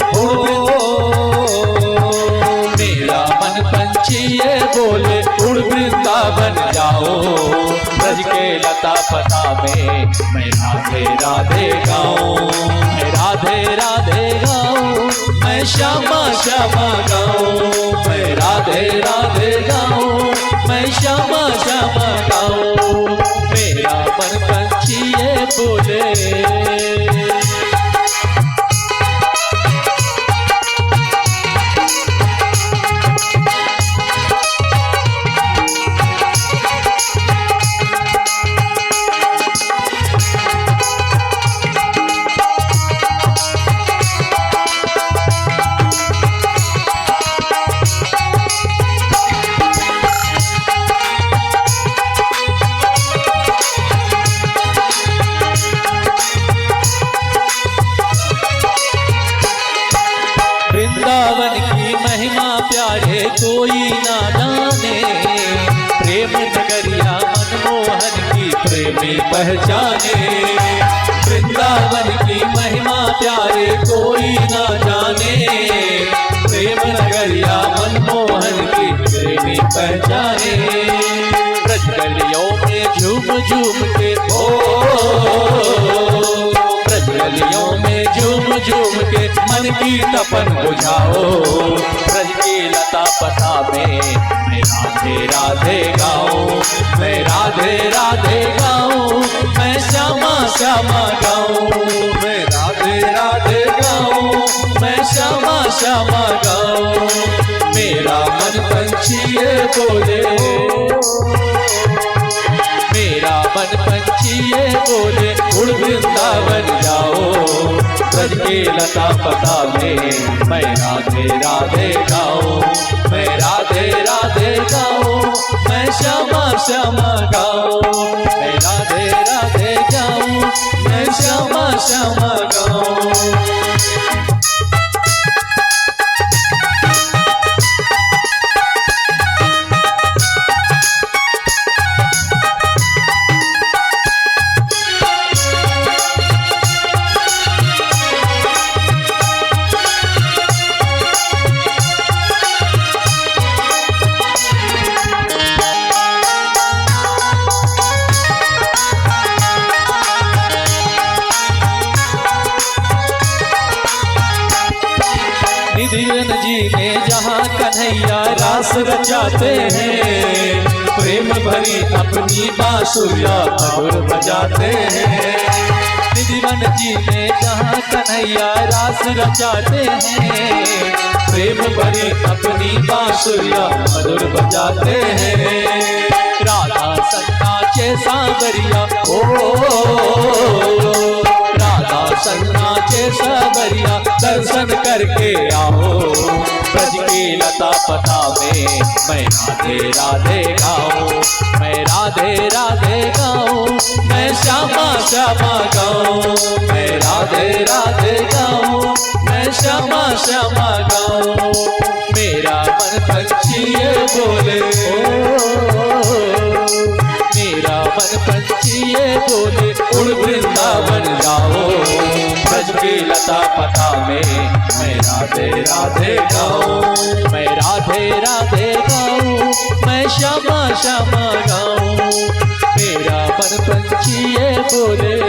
मेरा मन पंछी ये बोले उड़ वृंदावन जाओ, ब्रज के लता पता में मैं राधे राधे गाऊं। मैं राधे राधे गाऊं, मैं श्यामा श्यामा गाऊं। मैं राधे राधे गाऊं, मैं श्यामा श्यामा गाऊं। मेरा मन पंछी ये बोले। वृंदावन की महिमा प्यारे कोई ना जाने, प्रेम नगरिया मनमोहन की प्रेमी पहचाने। वृंदावन की महिमा प्यारे कोई ना जाने, प्रेम नगरिया मनमोहन की प्रेमी पहचाने। ब्रज गलियों में झूम झूम के गलियों में झूम झूम के मन की तपन बुझाओ, ब्रज की लता पता में मैं राधे राधे गाऊं। मैं राधे राधे गाऊं, मैं श्यामा श्यामा गाऊं। मैं राधे राधे गाऊं, मैं श्यामा श्यामा गाऊं। मेरा मन पंछी ये बोले मेरा मन पंछी ये बोले उड़ वृंदावन जाओ, ब्रज के लता पता में मैं राधे राधे गाऊं। मैं राधे राधे गाऊं, मैं श्यामा श्यामा गाऊं। मैं राधे राधे गाऊं, मैं श्यामा श्यामा गाऊं। निधिवन जी ने जहाँ कन्हैया रास रचाते हैं, प्रेम भरी अपनी बांसुरिया मधुर बजाते हैं। निधिवन जी ने जहाँ कन्हैया रास रचाते हैं, प्रेम भरी अपनी बांसुरिया मधुर बजाते हैं। राधा सन्नाचे सांवरिया राधा सन्नाचे सांवरिया दर्शन करके आओ, ब्रज की लता पता में मैं राधे राधे गाऊं। मैं राधे राधे गाऊं, मैं श्यामा श्यामा गाऊं। मैं राधे राधे गाऊं, मैं श्यामा श्यामा गाऊं। मेरा मन पंछी ये बोले मेरा मन पंछी ये बोले उड़ वृंदावन जाओ, ब्रज की लता पता में मैं राधे राधे गाऊं। मैं राधे राधे गाऊं, मैं श्यामा श्यामा गाऊं, मेरा मन पंछी ये बोले।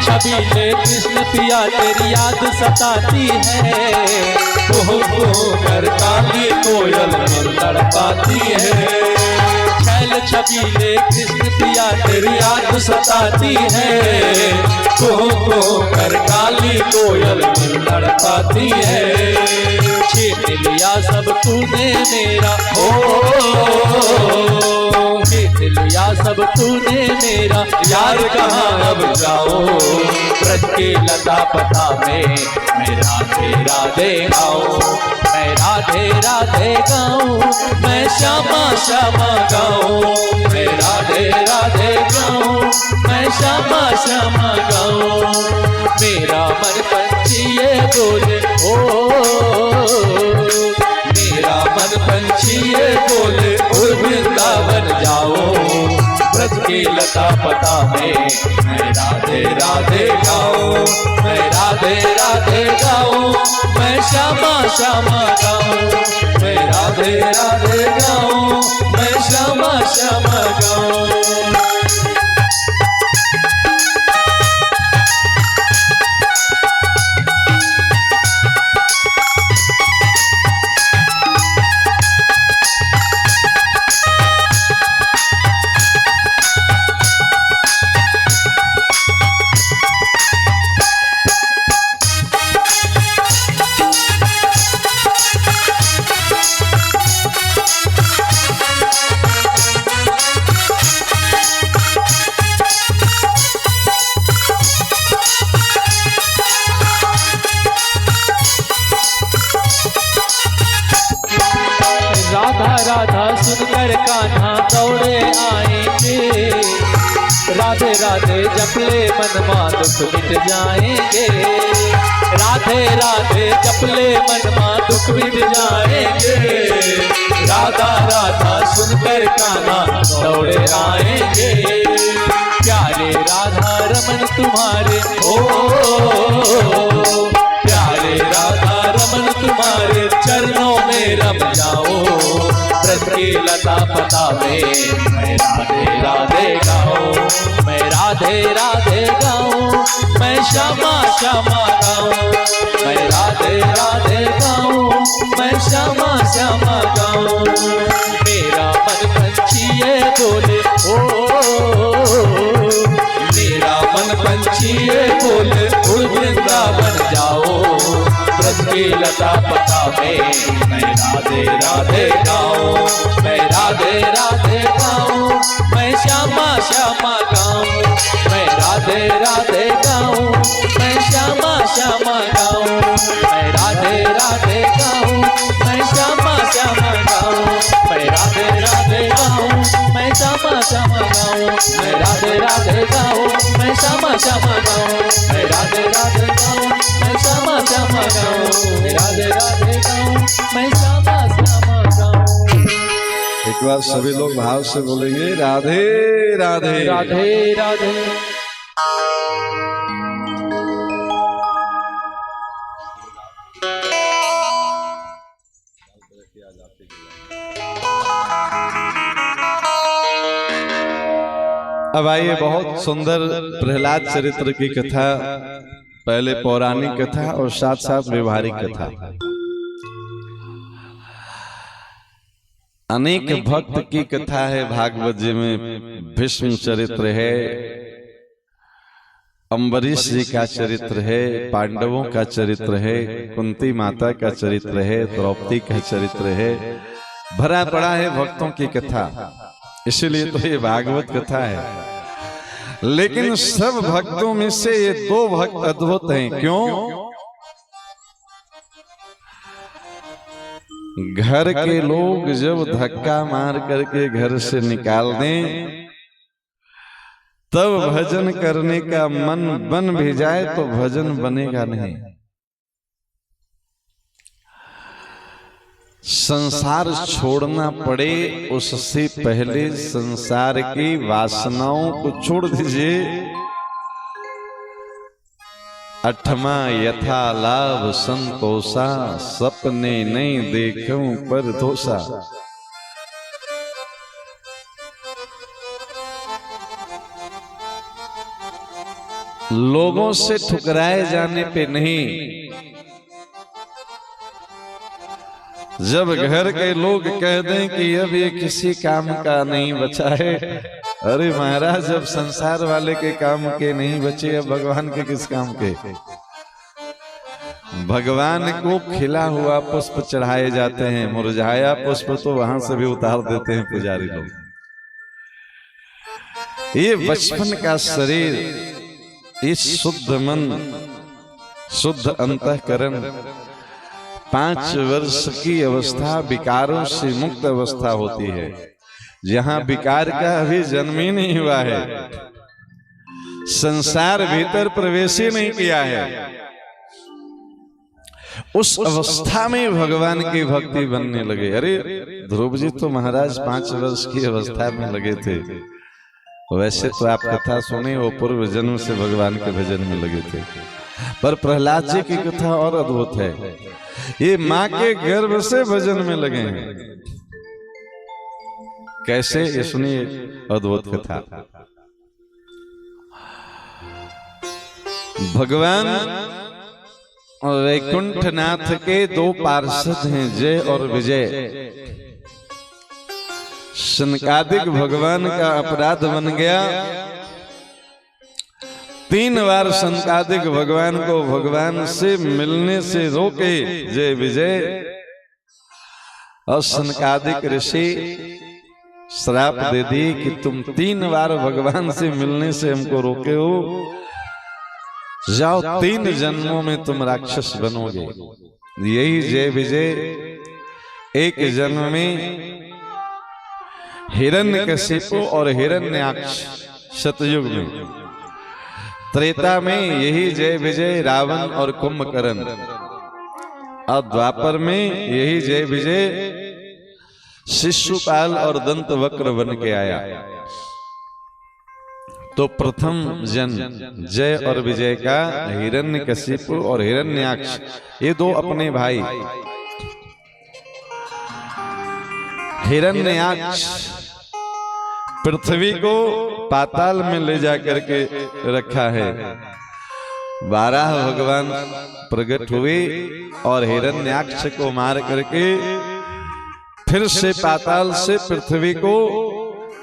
छबीले कृष्ण पिया तेरी याद सताती है, कर काली कोयल मन तड़पाती है। छैल छबीले कृष्ण पिया तेरी याद सताती है, कर काली कोयल मन तड़पाती है। छीन लिया सब तूने मेरा, छीन लिया सब तूने मेरा, यार कहाँ अब जाओ। ब्रज के लता पता में मैं राधे राधे गाऊं, मैं राधे राधे गाऊं, मैं श्यामा श्यामा गाऊं, मैं राधे राधे गाऊं, मैं श्यामा श्यामा गाऊं। मेरा मन पंछी ये बोले, मेरा मन पंछी ये बोले, उड़ वृंदावन जाओ। ब्रज के लता पता में मैं राधे राधे गाऊं, मैं राधे राधे गाऊं, मैं श्यामा श्यामा गाऊं, मैं राधे राधे गाऊं, मैं श्यामा श्यामा गाऊं। राधा राधा सुनकर कान्हा दौड़े आएंगे, राधे राधे जपले मनमा दुख मिट जाएंगे। राधे राधे जपले मनमा दुख मिट जाएंगे। राधा राधा सुनकर कान्हा दौड़े आएंगे। प्यारे राधा रमन तुम्हारे, प्यारे राधा रमन तुम्हारे चरणों में रम जाओ। ब्रज की लता पता में मैं राधे राधे गाऊं, मैं राधे राधे गाऊं, मैं श्यामा श्यामा गाऊं, मैं राधे राधे गाऊं, मैं श्यामा श्यामा गाऊं। मेरा मन पंछी ये बोले, मेरा मन पंछी ये बोले, उड़ वृंदावन जाओ। ब्रज की लता पता में मैं राधे राधे गाऊं, मैं राधे राधे गाऊं, मैं श्यामा श्यामा गाऊं, मैं राधे राधे गाऊं, मैं श्यामा श्यामा गाऊं, मैं राधे राधे गाऊं, मैं श्यामा श्यामा गाऊं, मैं राधे राधे गाऊं, मैं श्यामा श्यामा गाऊं, मैं राधे राधे गाऊं, मैं श्यामा श्यामा गाऊं, मैं राधे राधे गाऊं, मैं श्यामा श्यामा गाऊं, मैं राधे राधे गाऊं, मैं श्यामा श्यामा गाऊं। एक बार सभी लोग भाव से बोलेंगे राधे राधे राधे राधे। अब आइए बहुत सुंदर प्रहलाद चरित्र की कथा, पहले पौराणिक कथा और साथ साथ व्यवहारिक कथा। अनेक भक्त की कथा है भागवत जी में। भीष्म चरित्र है, अम्बरीश जी का चरित्र है, पांडवों का चरित्र है, कुंती माता का चरित्र है, द्रौपदी का चरित्र है, भरा पड़ा है भक्तों की कथा। इसलिए तो ये भागवत कथा है। लेकिन सब भक्तों में से ये दो भक्त अद्भुत हैं। क्यों? घर के लोग जब धक्का मार करके घर से निकाल दें, तब भजन करने का मन बन भी जाए तो भजन बनेगा नहीं। संसार छोड़ना पड़े उससे पहले संसार की वासनाओं को छोड़ दीजिए। अठमा यथा लाभ संतोषा, सपने नहीं देखूं पर दोषा। लोगों से ठुकराए जाने पे नहीं। जब घर के लोग कह दें कि अब ये किसी काम का नहीं बचा है, अरे महाराज जब संसार वाले के काम के नहीं बचे, अब भगवान के किस काम के। भगवान को खिला हुआ पुष्प चढ़ाए जाते हैं, मुरझाया पुष्प तो वहां से भी उतार देते हैं पुजारी लोग। ये बचपन का शरीर, इस शुद्ध मन, शुद्ध अंतःकरण, 5 वर्ष की अवस्था विकारों से मुक्त अवस्था होती है, जहां विकार का अभी जन्म ही नहीं हुआ है, संसार भीतर प्रवेश ही नहीं किया है। उस अवस्था में भगवान की भक्ति बनने लगे। अरे ध्रुव जी तो महाराज 5 वर्ष की अवस्था में लगे थे। वैसे तो आप कथा सुने, वो पूर्व जन्म से भगवान के भजन में लगे थे, पर प्रहलाद जी की कथा और अद्भुत है। ये माँ के गर्भ से भजन में लगे हैं। कैसे, ये सुनिए अद्भुत कथा। भगवान वैकुंठनाथ के 2 पार्षद हैं, जय और विजय। सनकादिक भगवान का अपराध बन गया। 3 बार सनकादिक भगवान को भगवान से मिलने से रोके जय विजय, और सनकादिक ऋषि श्राप दे दिए कि तुम 3 बार भगवान से मिलने से हमको रोके हो, जाओ 3 जन्मों में तुम राक्षस बनोगे। यही जय विजय एक जन्म में हिरण्यकशिपु और हिरण्याक्ष सतयुग में, त्रेता में यही जय विजय रावण और कुंभकर्ण, और द्वापर में यही जय विजय शिशुपाल और दंतवक्र बन के आया। तो प्रथम जन्म जय और विजय का हिरण्यकशिपु और हिरण्याक्ष, ये 2 अपने भाई। हिरण्याक्ष पृथ्वी को पाताल में ले जाकर के रखा है। 12 भगवान प्रकट हुए और हिरण्याक्ष को मार करके फिर से पाताल से पृथ्वी को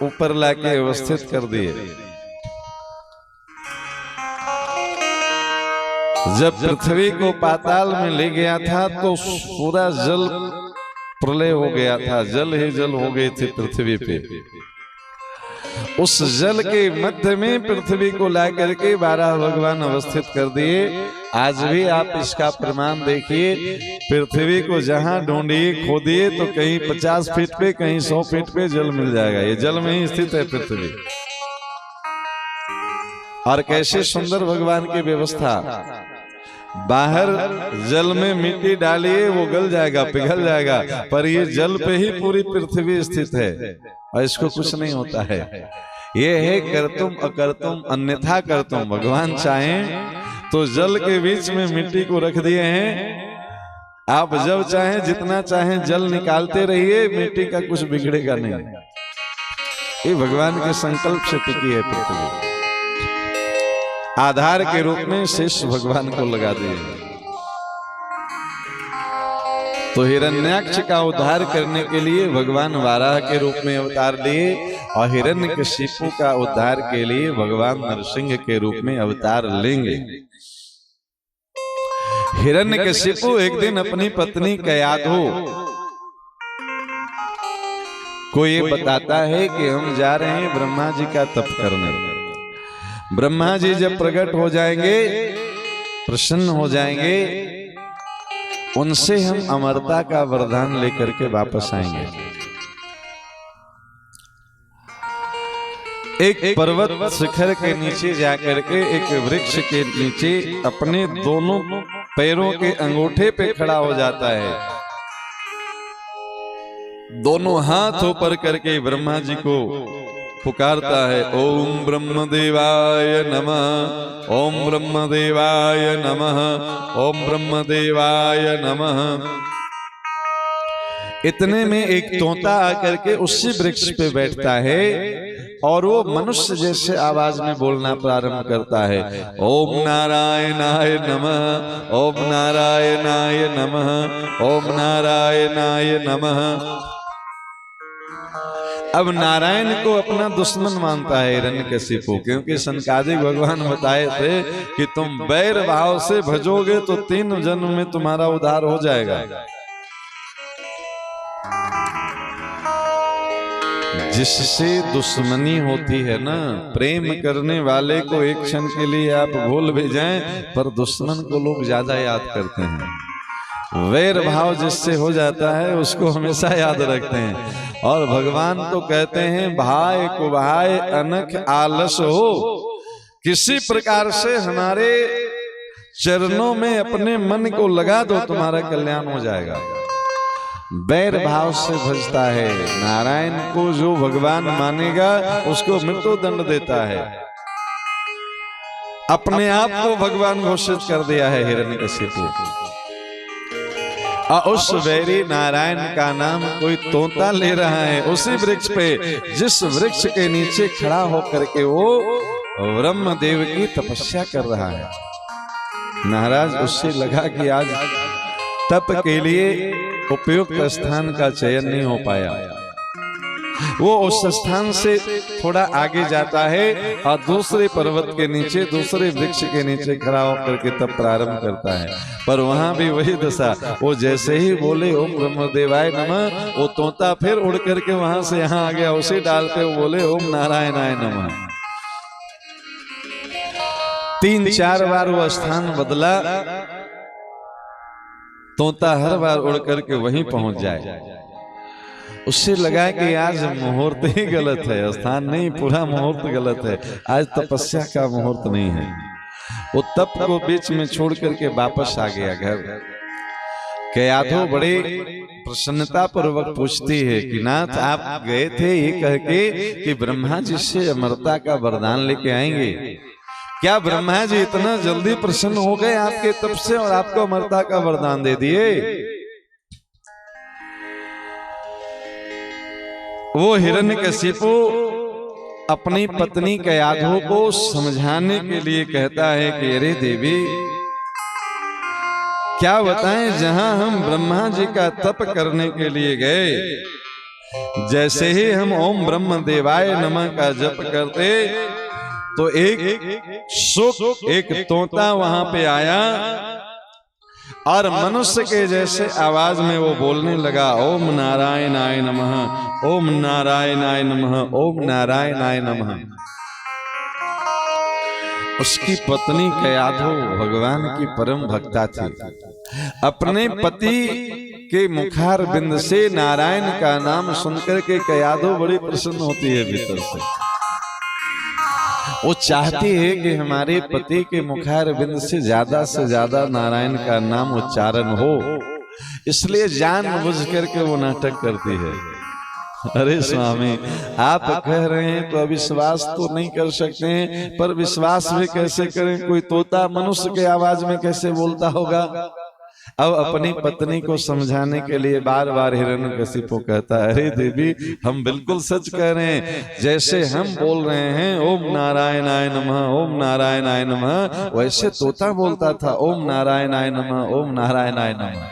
ऊपर लाके अवस्थित कर दिए। जब पृथ्वी को पाताल में ले गया था तो पूरा जल प्रलय हो गया था, जल ही जल हो गए थे पृथ्वी पे। उस जल के मध्य में पृथ्वी को ला करके 12 भगवान अवस्थित कर दिए। आज भी आप इसका प्रमाण देखिए, पृथ्वी को जहां ढूंढिए खोदिए तो कहीं 50 फीट पे, कहीं 100 फीट पे जल मिल जाएगा। ये जल में ही स्थित है पृथ्वी। और कैसे सुंदर भगवान की व्यवस्था। बाहर जल में मिट्टी डालिए वो गल जाएगा, पिघल जाएगा, पर ये जल पे ही पूरी पृथ्वी स्थित है और इसको कुछ नहीं होता है। ये है करतुम अकर्तुम अन्यथा करतुम। भगवान चाहें तो जल के बीच में मिट्टी को रख दिए हैं, आप जब चाहें जितना चाहें जल निकालते रहिए, मिट्टी का कुछ बिगड़ेगा नहीं। ये भगवान के संकल्प से टिकी है पृथ्वी। आधार के रूप में शेष भगवान को लगा दिए। तो हिरण्याक्ष का उद्धार करने के लिए भगवान वाराह के रूप में अवतार लिए और हिरण्यकशिपु का उद्धार के लिए भगवान नरसिंह के रूप में अवतार लेंगे। हिरण्यकशिपु एक दिन अपनी पत्नी कयाधु को ये बताता है कि हम जा रहे हैं ब्रह्मा जी का तप करने। ब्रह्मा जी जब प्रकट हो जाएंगे, प्रसन्न हो जाएंगे, उनसे हम अमरता का वरदान लेकर के वापस आएंगे। एक पर्वत शिखर के नीचे जाकर के एक वृक्ष के नीचे अपने दोनों पैरों के अंगूठे पे खड़ा हो जाता है, दोनों हाथ ऊपर करके ब्रह्मा जी को पुकारता है, ओम ब्रह्मदेवाय नमः, ओम ब्रह्मदेवाय नमः, ओम ब्रह्मदेवाय नमः। इतने में एक तोता आकर के उसी वृक्ष पे बैठता है और वो मनुष्य जैसे आवाज में बोलना प्रारंभ करता है, ओम नारायणाय नमः, ओम नारायणाय नमः, ओम नारायणाय नमः। अब नारायण को अपना दुश्मन मानता है हिरण्यकशिपु, क्योंकि सनकादिक भगवान बताए थे कि तुम बैर भाव से भजोगे तो 3 जन्म में तुम्हारा उद्धार हो जाएगा। जिससे दुश्मनी होती है ना, प्रेम करने वाले को एक क्षण के लिए आप भूल भी जाएं, पर दुश्मन को लोग ज्यादा याद करते हैं। वैर भाव जिससे हो जाता है उसको हमेशा याद रखते हैं। और भगवान तो कहते हैं, भाई को भाई अनख आलस हो, किसी प्रकार से हमारे चरणों में अपने मन को लगा दो, तुम्हारा कल्याण हो जाएगा। बैर भाव से भजता है नारायण को, जो भगवान मानेगा उसको मृत्यु दंड देता है। अपने आप को भगवान घोषित कर दिया है हिरण्यकशिपु। उस वैरी नारायण का नाम कोई तोता ले रहा है उसी वृक्ष पे, जिस वृक्ष के नीचे खड़ा होकर के वो ब्रह्मदेव की तपस्या कर रहा है। महाराज उससे लगा कि आज तप के लिए उपयुक्त स्थान का चयन नहीं हो पाया। वो उस स्थान से थोड़ा आगे जाता है और दूसरे पर्वत के नीचे, दूसरे वृक्ष के नीचे खड़ा होकर के तप प्रारंभ करता है। पर वहां भी वही दशा, वो जैसे ही बोले ओम ब्रह्मदेवाय नमः, वो तोता फिर उड़ करके वहां से यहाँ आ गया। उसी डाल पे वो बोले ओम नारायणाय नमः। 3-4 बार वो स्थान बदला, तोता हर बार उड़ करके वहीं पहुंच जाए। उससे लगा कि आज मुहूर्त ही गलत है, स्थान नहीं, पूरा मुहूर्त गलत है, आज तपस्या का मुहूर्त नहीं है। वो तप को बीच में छोड़ करके वापस आ गया घर। कयाधो बड़े प्रसन्नता पूर्वक पूछती है कि नाथ आप गए थे ये कह के कि ब्रह्मा जी से अमरता का वरदान लेके आएंगे, क्या ब्रह्मा जी इतना जल्दी प्रसन्न हो गए आपके तप से और आपको अमरता का वरदान दे दिए? वो हिरण्यकशिपु अपनी पत्नी कयाधो को समझाने के लिए कहता है कि अरे देवी, क्या बताएं, जहां हम ब्रह्मा जी का तप करने के लिए गए, जैसे ही हम ओम ब्रह्म देवाय नमः का जप करते तो एक तोता वहां पे आया और मनुष्य के जैसे आवाज में वो बोलने लगा, ओम नारायणाय नमः, ओम नारायणाय नमः, ओम नारायणाय नमः। उसकी पत्नी कयाधो भगवान की परम भक्ता थी। अपने पति के मुखार बिंद से नारायण का नाम सुनकर के कयाधो बड़ी प्रसन्न होती है भीतर से। वो चाहती है कि हमारे पति के मुखार बिंद से ज्यादा नारायण का नाम उच्चारण हो, इसलिए जानबूझ करके वो नाटक करती है। अरे स्वामी, आप कह रहे हैं तो अविश्वास तो नहीं कर सकते हैं, पर विश्वास भी कैसे करें? कोई तोता मनुष्य के आवाज में कैसे बोलता होगा? अब अपनी पत्नी को समझाने के लिए बार बार हिरण्यकशिपु कहता है, अरे देवी, हम बिल्कुल सच कह रहे हैं, जैसे हम बोल रहे हैं ओम नारायणाय नमः, ओम नारायणाय नमः, वैसे तोता बोलता था ओम नारायणाय नमः, ओम नारायणाय नमः।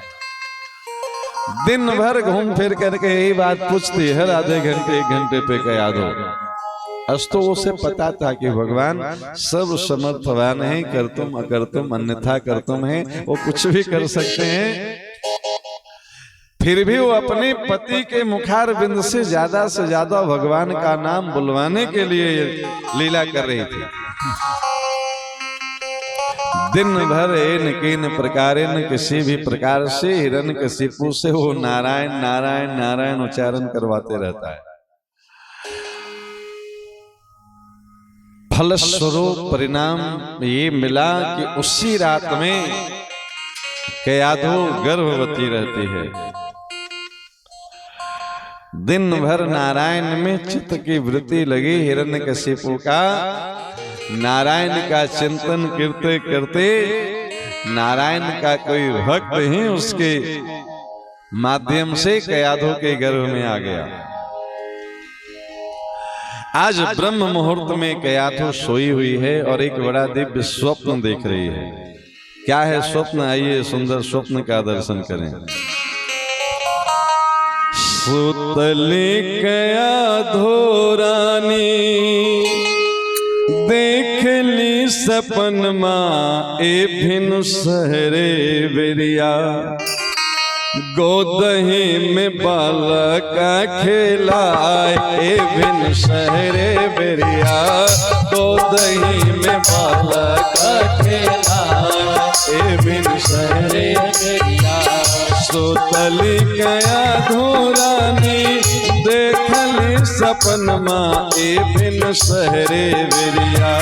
दिन भर घूम फिर करके यही बात पूछती है, आधे घंटे 1 घंटे पे कयाधो। अस्तो उसे पता था कि भगवान सर्व समर्थवान है, कर्तुम अकर्तुम अन्यथा कर्तुम है, वो कुछ भी कर सकते हैं। फिर भी वो अपने पति के मुखार बिंद से ज्यादा भगवान का नाम बुलवाने के लिए लीला कर रही थी। दिन भर इन किन प्रकारेण किसी भी प्रकार से हिरण्यकशिपु से वो नारायण नारायण नारायण उच्चारण करवाते रहता है। फलस्वरूप परिणाम ये मिला कि उसी रात में कयाधु गर्भवती रहती है। दिन भर नारायण में चित्त की वृत्ति लगी हिरण्यकशिपु का। नारायण का चिंतन करते करते नारायण का कोई भक्त ही उसके माध्यम से कयाधु के गर्भ में आ गया। आज ब्रह्म मुहूर्त में कयाधु सोई हुई है और एक बड़ा दिव्य स्वप्न देख रही है। क्या है स्वप्न? आइए सुंदर स्वप्न का दर्शन करें। सुतली कयाधु रानी देख ली सपन माँ ए भिनु सहरे बेरिया। गोदही में बालका खेलाए ए भिनु सहरे बेरिया। गोदही में बालका खेलाए ए भिनु सहरे बेरिया। सुतली कयाधु रानी देखली सपन माँ ए भिन सहरे बेरिया।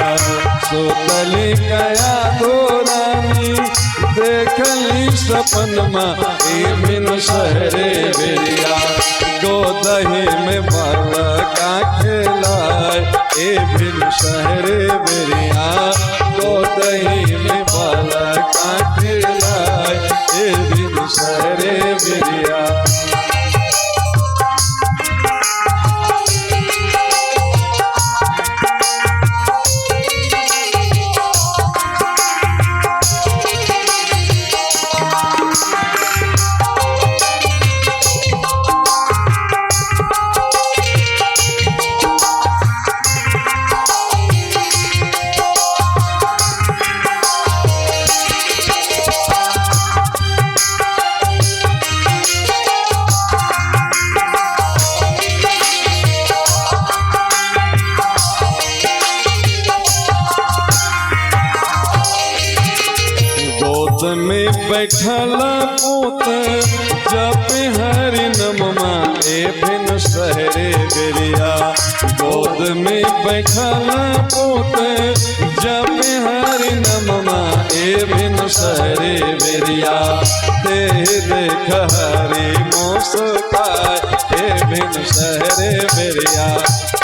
सुतली कयाधु रानी देखली सपन माँ ए भिन सहरे बेरिया। गोदही में बालका खेलाए ए भिन सहरे बेरिया। गोदही में बालका खेलाए ए भिन सहरे बेरिया। में बैठल पूत जप हरि नममा ए भिन सहरे बेरिया। गोद में बैठल पूत जप हरि नममा ए भिन सहरे बेरिया। देख हरि मुस्काए ए भिन सहरे बेरिया।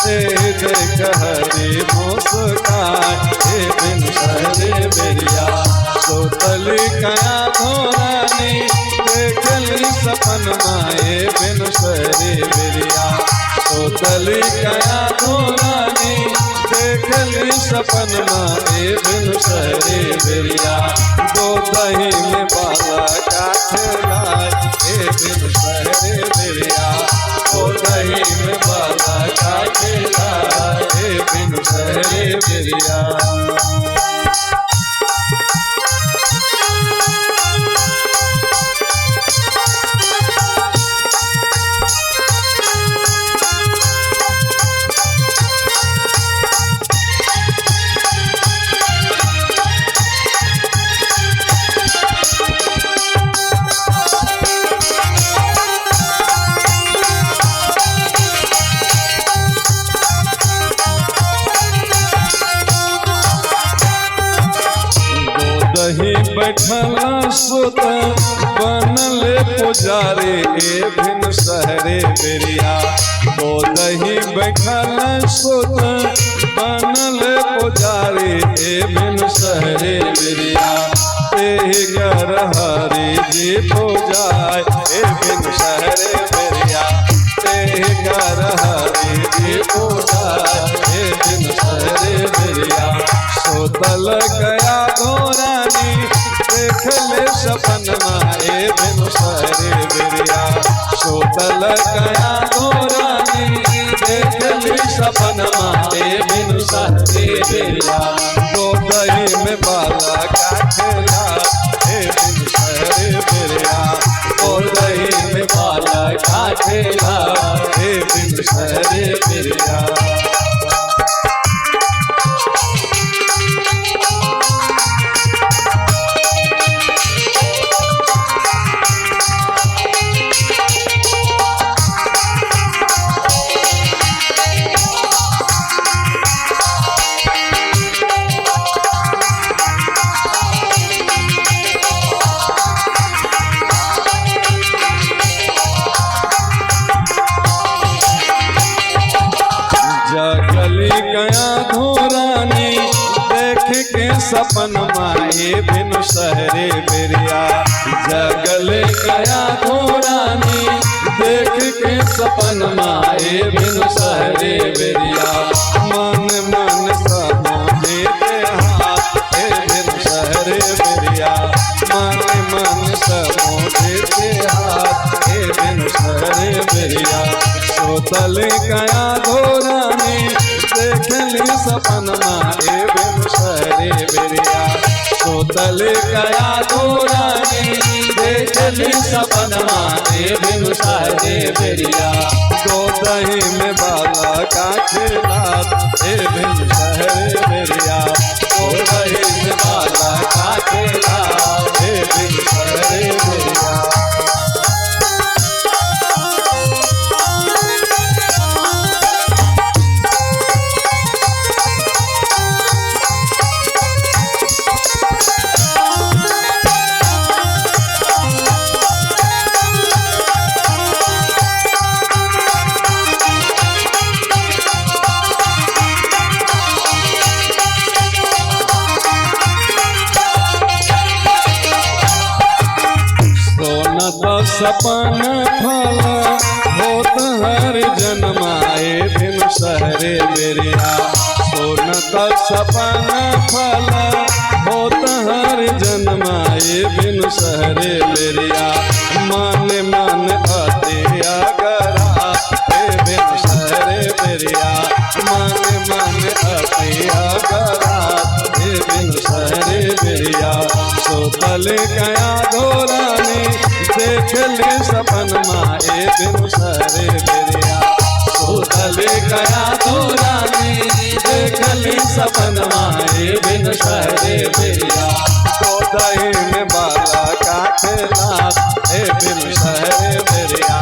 देख हरि मुस्काए ए भिन सहरे बेरिया। सुतली कयाधु रानी देखली सपन माए बिन सहरे बेरिया। सुतली कयाधु रानी देखली सपन माए बिन सहरे बेरिया। गोदही में बालका खेलाए ए बिन सहरे बेरिया। गोदही में बालका खेलाए ए बिन सहरे बेरिया। दही बैठला सुत बनल पुजारी ए भिन सहरे बेरिया। गोदही बैठला सुत बनल पुजारी ए भिन सहरे बेरिया। तेहि घर हरि जी पूजाए ए भिन सहरे बेरिया। तेहि घर हरि जी पूजाए ए भिन सहरे बेरिया। सुतल कयाधु रानी देखले सपन माए भिन सहरे बेरिया। सुतल कयाधु रानी देखली सपन माए भिन सहरे बेरिया। गोदही में बालका खेलाए ए भिन सहरे बेरिया। गोदही में बालका खेलाए ए भिन सहरे बेरिया। के सपन माए बिनु सहरे बिरिया जगल गया धोरानी देख के सपन माए बिनु सहरे बेरिया मन मन समझे हाथ बिनु सहरे बिरिया मन मन समझे हाथ बिनु सहरे बिरिया सोतल गया धोरानी देखली सपन माए बिनु सहरे बिरिया सोतल गया धोरानी देखली सपन माए बिनु सहरे बेरिया गोदही में बाला का खिलात बिनु सहरे बिरिया गोदही में बाला का खिलात बिनु सहरे बिरिया सपन फल होत हर जन्माए बिनु सहरे बिरिया सोनत सपन फल होत हर जन्माए बिनु सहरे बिरिया मन मन अति अगरा बिनु सहरे बिरिया मन मन अति अगरा बिनु सहरे बिरिया सोतल गया धोरानी देखली सपन माए बिनु सहरे बिरिया सोतल गया धोरानी देखली सपन माए बिनु सहरे बेरिया गोदही में बाला का खिलात बिनु सहरे बिरिया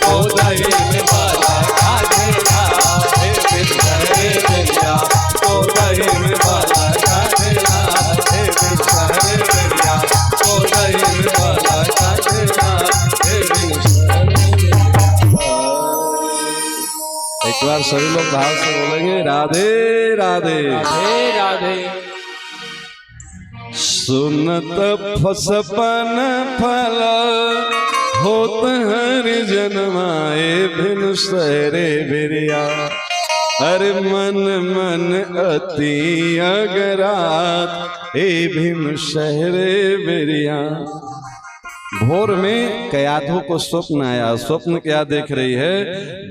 गोदही में बाला का खिलात बिनु सहरे बिरिया गोदही में बाला का खिलात बिनु सहरे बिरिया गोदही में बाला का खिलात बिनु सहरे बिरिया। एक बार सभी लोग भाव से बोलेंगे राधे राधे हे राधे सुनत फसपन फल होत हर जन्माए बिनु सहरे बिरिया अरे मन मन अति अगरात बिनु सहरे बिरिया। भोर में कयाधो को स्वप्न आया। स्वप्न क्या देख रही है?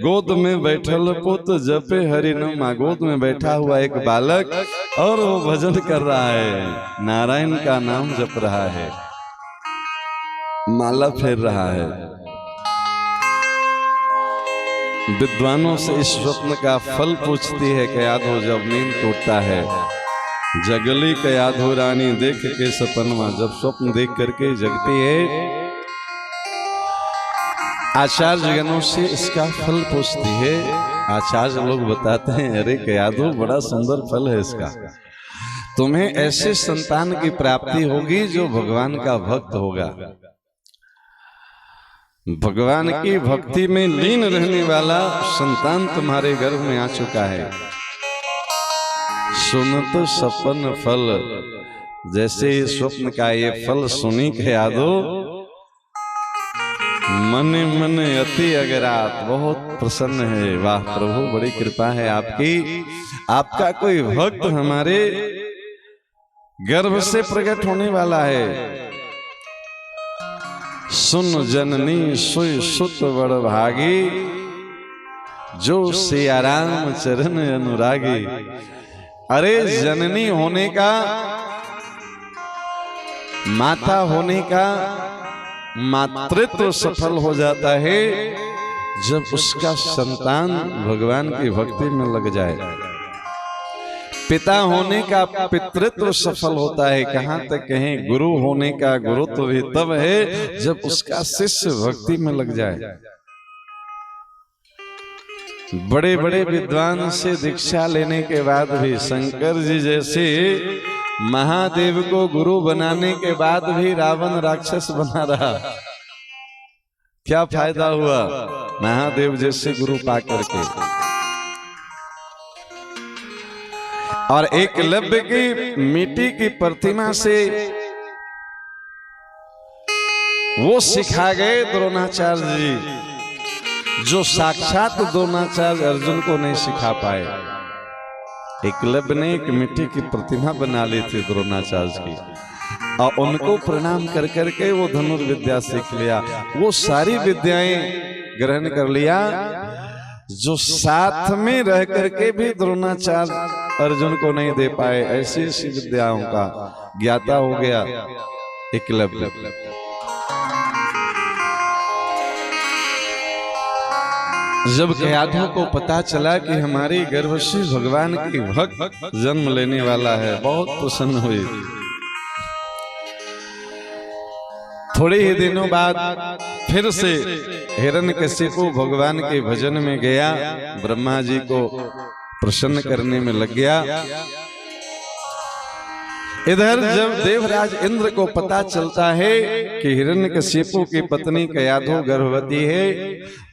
गोद में बैठल पुत जपे हरि नाम। गोद में बैठा हुआ एक बालक और वो भजन कर रहा है, नारायण का नाम जप रहा है, माला फेर रहा है। विद्वानों से इस स्वप्न का फल पूछती है कयाधो जब नींद टूटता है। जगली कयाधो रानी देख के सपनमा, जब स्वप्न देख करके जगती है, आचार्य जनों से इसका फल पूछती है। आचार्य लोग बताते हैं अरे कयाधो बड़ा सुंदर फल है इसका, तुम्हें ऐसे संतान की प्राप्ति होगी जो भगवान का भक्त होगा। भगवान की भक्ति में लीन रहने वाला संतान तुम्हारे गर्भ में आ चुका है। सुनत सपन फल, जैसे स्वप्न का ये फल सुनी कयाधो मन मन अति अगरात, बहुत प्रसन्न है। वाह प्रभु, बड़ी कृपा है आपकी, आपका कोई भक्त हमारे गर्भ से प्रकट होने वाला है। सुन जननी सोई सुत बड़ भागी, जो सिया राम चरण अनुरागी। अरे जननी होने का, माता होने का मातृत्व सफल हो जाता है जब उसका संतान भगवान की भक्ति में लग जाए। पिता होने का पितृत्व सफल होता है। कहां तक कहें गुरु होने का गुरुत्व भी तब है जब उसका शिष्य भक्ति में लग जाए। बड़े बड़े विद्वान से दीक्षा लेने के बाद भी, शंकर जी जैसे महादेव को गुरु बनाने के बाद भी रावण राक्षस बना रहा। क्या फायदा हुआ महादेव जैसे गुरु पा करके? और एकलव्य की मिट्टी की प्रतिमा से वो सिखा गए द्रोणाचार्य जी, जो साक्षात द्रोणाचार्य अर्जुन को नहीं सिखा पाए। एकलव्य ने एक मिट्टी की प्रतिमा बना ली थी द्रोणाचार्य की, और उनको प्रणाम कर करके वो धनुर्विद्या सीख लिया। वो सारी विद्याएं ग्रहण कर लिया जो साथ में रह करके भी द्रोणाचार्य अर्जुन को नहीं दे पाए। ऐसी ऐसी विद्याओं का ज्ञाता हो गया एकलव्य। जब कयाधु को पता चला कि हमारी गर्भ से भगवान की भक्त जन्म लेने वाला है, बहुत प्रसन्न हुई। थोड़े ही दिनों बाद फिर से हिरण्यकशिपु भगवान के भजन में गया, ब्रह्मा जी को प्रसन्न करने में लग गया। इधर जब देवराज इंद्र को पता चलता है कि हिरण्यकशिपु की पत्नी कयाधु गर्भवती है,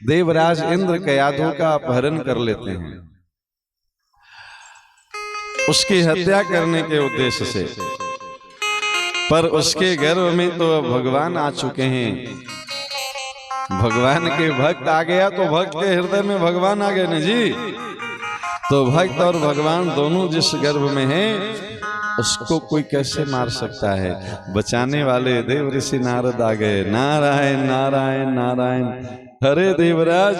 देवराज इंद्र कयाधु का अपहरण कर लेते हैं उसकी हत्या करने के उद्देश्य से। पर उसके गर्भ में तो भगवान आ चुके हैं। भगवान के भक्त आ गया तो भक्त के हृदय में भगवान आ गए ना जी। तो भक्त और भगवान दोनों जिस गर्भ में हैं, उसको कोई कैसे मार सकता है। बचाने वाले देव ऋषि नारद आ गए। नारायण नारायण नारायण, हरे देवराज,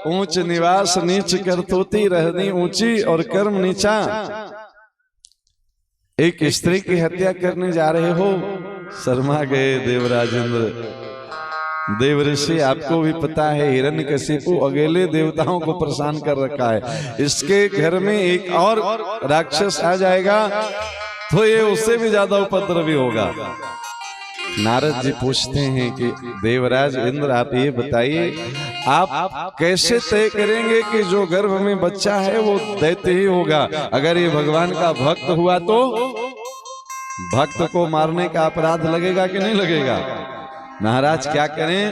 ऊंच निवास नीच करतूती रहनी ऊंची और कर्म नीचा। एक स्त्री की हत्या करने जा रहे हो। शर्मा गए देवराज इंद्र। देव ऋषि, आपको भी पता है हिरण्यकशिपु अकेले देवताओं को परेशान कर रखा है। इसके घर में एक और राक्षस आ जाएगा तो ये उससे भी ज्यादा उपद्रवी होगा। नारद जी पूछते हैं कि देवराज इंद्र, आप ये बताइए, आप कैसे तय करेंगे कि जो गर्भ में बच्चा है वो दैत्य ही होगा? अगर ये भगवान का भक्त हुआ तो भक्त को मारने का अपराध लगेगा कि नहीं लगेगा? महाराज क्या करें?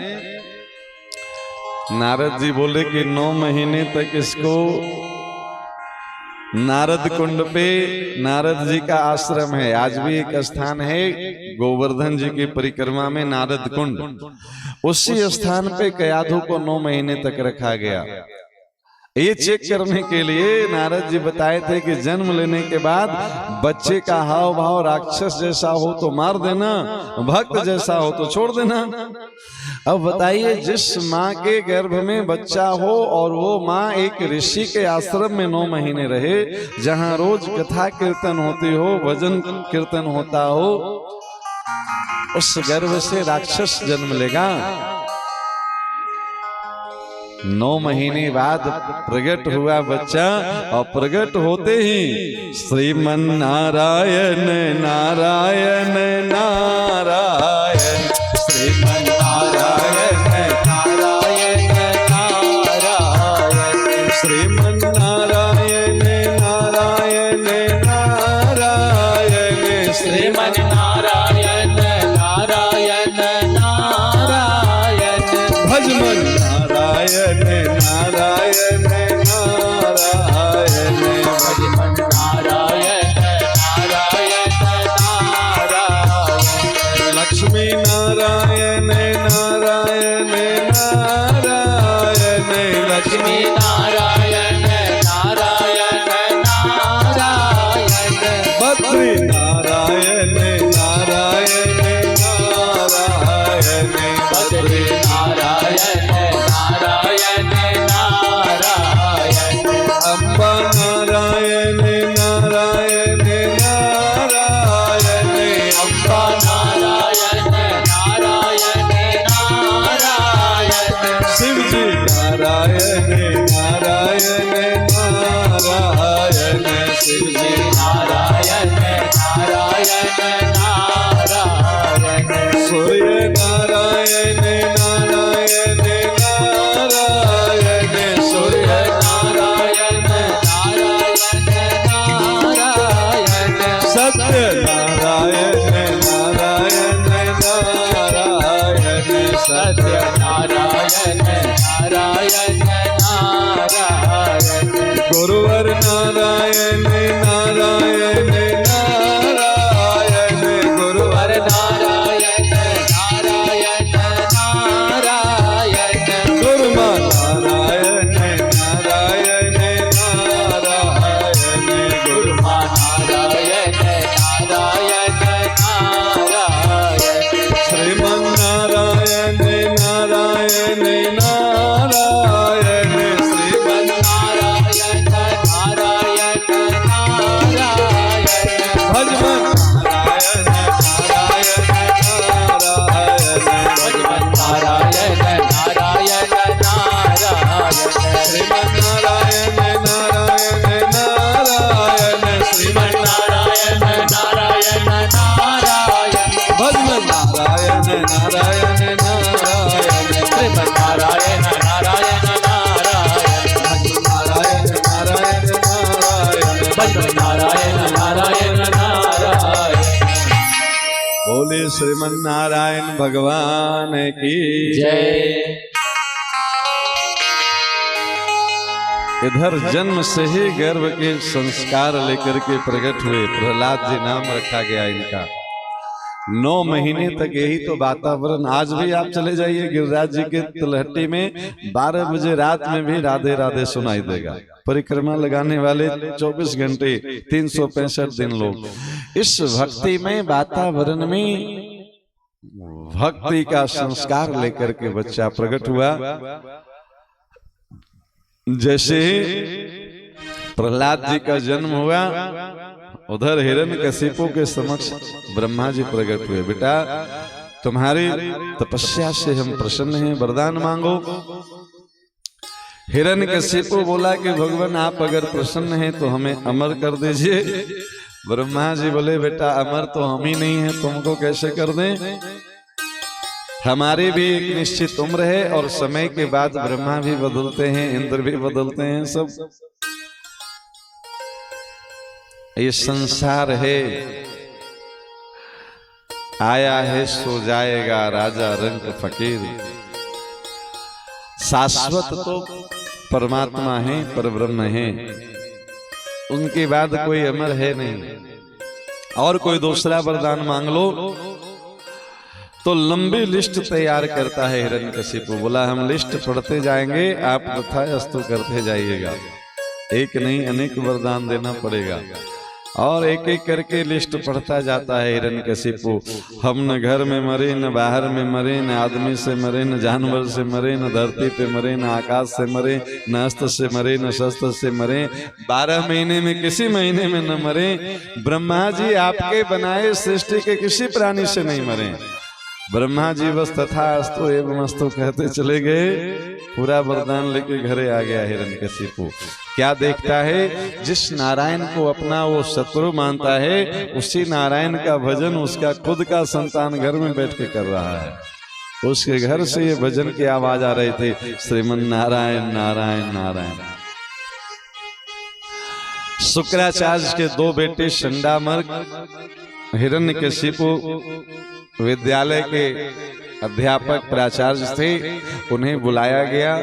नारद जी बोले कि 9 महीने तक इसको नारद कुंड पे, नारद जी का आश्रम है, आज भी एक स्थान है गोवर्धन जी की परिक्रमा में नारद कुंड, उसी स्थान पे कयाधु को 9 महीने तक रखा गया। ये चेक करने के लिए नारद जी बताए थे कि जन्म लेने के बाद बच्चे का हाव भाव राक्षस जैसा हो तो मार देना, भक्त जैसा हो तो छोड़ देना। अब बताइए, जिस माँ के गर्भ में बच्चा हो और वो माँ एक ऋषि के आश्रम में 9 महीने रहे, जहाँ रोज कथा कीर्तन होती हो, भजन कीर्तन होता हो, उस गर्भ से राक्षस जन्म लेगा। 9 महीने बाद प्रकट हुआ बच्चा, और प्रकट होते ही श्रीमन नारायण नारायण नारायण, श्रीमन नारायण नारायण नारायण, श्रीमन नारायण नारायण नारायण, श्रीमन नारायण नारायण नारायण, भजमन नारायण नारायण नारायण, भजमन नारायण नारायण नारायण, लक्ष्मी नारायण नारायण नारायण, लक्ष्मी नारायण नारायण नारायण, बद्री नारायण नारायण नारायण, बद्री नारायण नारायण नारायण, अम्बा नारायण नारायण नारायण, अम्बा नारायण नारायण नारायण, शिव जी नारायण नारायण नारायण, शिव जी नारायण नारायण नारायण, सूर्य नारायण नारायण नारायण, सूर्य नारायण नारायण नारायण, सत्य नारायण नारायण नारायण, सत्य नारायण नारायण नारायण गुरुवर नारायण नारायण नारायण गुरुवर नारायण नारायण नारायण गुरुमा नारायण नारायण नारायण गुरुमा नारायण नारायण नारायण श्रीमन नारायण नारायण नारायण श्रीमन नारायण नारायण नारायण भजमन नारायण नारायण नारायण भगवन् नारायण नारायण नारायण श्रीमन नारायण नारायण नारायण श्रीमन नारायण नारायण नारायण भजमन नारायण नारायण नारायण श्रीमन् नारायण नारायण नारायण नारायण नारायण नारायण भगवन् नारायण नारायण नारायण बोले श्रीमन नारायण भगवान की जय। इधर जन्म से ही गर्भ के संस्कार लेकर के प्रकट हुए। प्रहलाद जी नाम रखा गया इनका। 9 महीने तक यही तो वातावरण। आज भी आप चले जाइए गिरिराज जी के तलहटी में 12 बजे रात में भी राधे राधे सुनाई देगा। परिक्रमा लगाने वाले 24 घंटे 365 दिन लोग इस भक्ति में वातावरण में भक्ति का संस्कार लेकर के बच्चा प्रकट हुआ। जैसे प्रहलाद जी का जन्म हुआ उधर हिरण्यकशिपु के समक्ष ब्रह्मा जी प्रकट हुए। बेटा तुम्हारी तपस्या से हम प्रसन्न हैं, वरदान मांगो। हिरण्यकशिपु बोला कि भगवान आप अगर प्रसन्न हैं तो हमें अमर कर दीजिए। ब्रह्मा जी बोले बेटा अमर तो हम ही नहीं हैं, तुमको कैसे कर दें। हमारी भी एक निश्चित उम्र है और समय के बाद ब्रह्मा भी बदलते हैं, इंद्र भी बदलते हैं। सब ये संसार है, आया है सो जाएगा, राजा रंग फकीर। शाश्वत तो परमात्मा है, परब्रह्म है, उनके बाद कोई अमर है नहीं। और कोई दूसरा वरदान मांग लो तो लंबी लिस्ट तैयार करता है हिरण्यकशिपु। बोला हम लिस्ट पढ़ते जाएंगे, आप तथास्तु करते जाइएगा, एक नहीं अनेक वरदान देना पड़ेगा। और एक एक करके लिस्ट पढ़ता जाता है हिरण्यकशिपु। हम न घर में मरे, न बाहर में मरे, न आदमी से मरे, न जानवर से मरे, न धरती पे मरे, न आकाश से मरे, न अस्त्र से मरे, न शस्त्र से मरे, 12 महीने में किसी महीने में न मरे। ब्रह्मा जी आपके बनाए सृष्टि के किसी प्राणी से नहीं मरे। ब्रह्मा जी बस तथास्तु एवं अस्तु कहते चले गए। पूरा वरदान लेके घरे आ गया हिरण्यकशिपु। क्या देखता है, जिस नारायण को अपना वो शत्रु मानता है उसी नारायण का भजन उसका खुद का संतान घर में बैठ के कर रहा है। उसके घर से ये भजन की आवाज आ रही थी, श्रीमन नारायण नारायण नारायण। शुक्राचार्य के 2 बेटे शंडामर्क हिरण्यकशिपु विद्यालय के अध्यापक प्राचार्य थे। उन्हें बुलाया गया,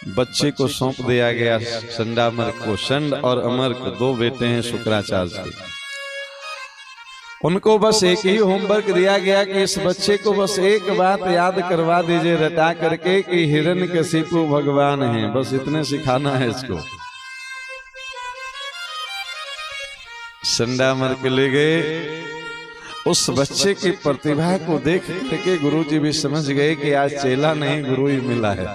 बच्चे को सौंप दिया गया शंडामर्क को। शंड और अमर्क 2 बेटे हैं शुक्राचार्य के। उनको बस एक ही होमवर्क दिया गया कि इस बच्चे को बस एक बात याद करवा दीजिए रटा करके कि हिरण्यकशिपु भगवान हैं, बस इतने सिखाना है इसको। शंडामर्क ले गए। उस बच्चे की प्रतिभा को देख करके गुरुजी भी समझ गए कि आज चेला नहीं गुरु ही मिला है।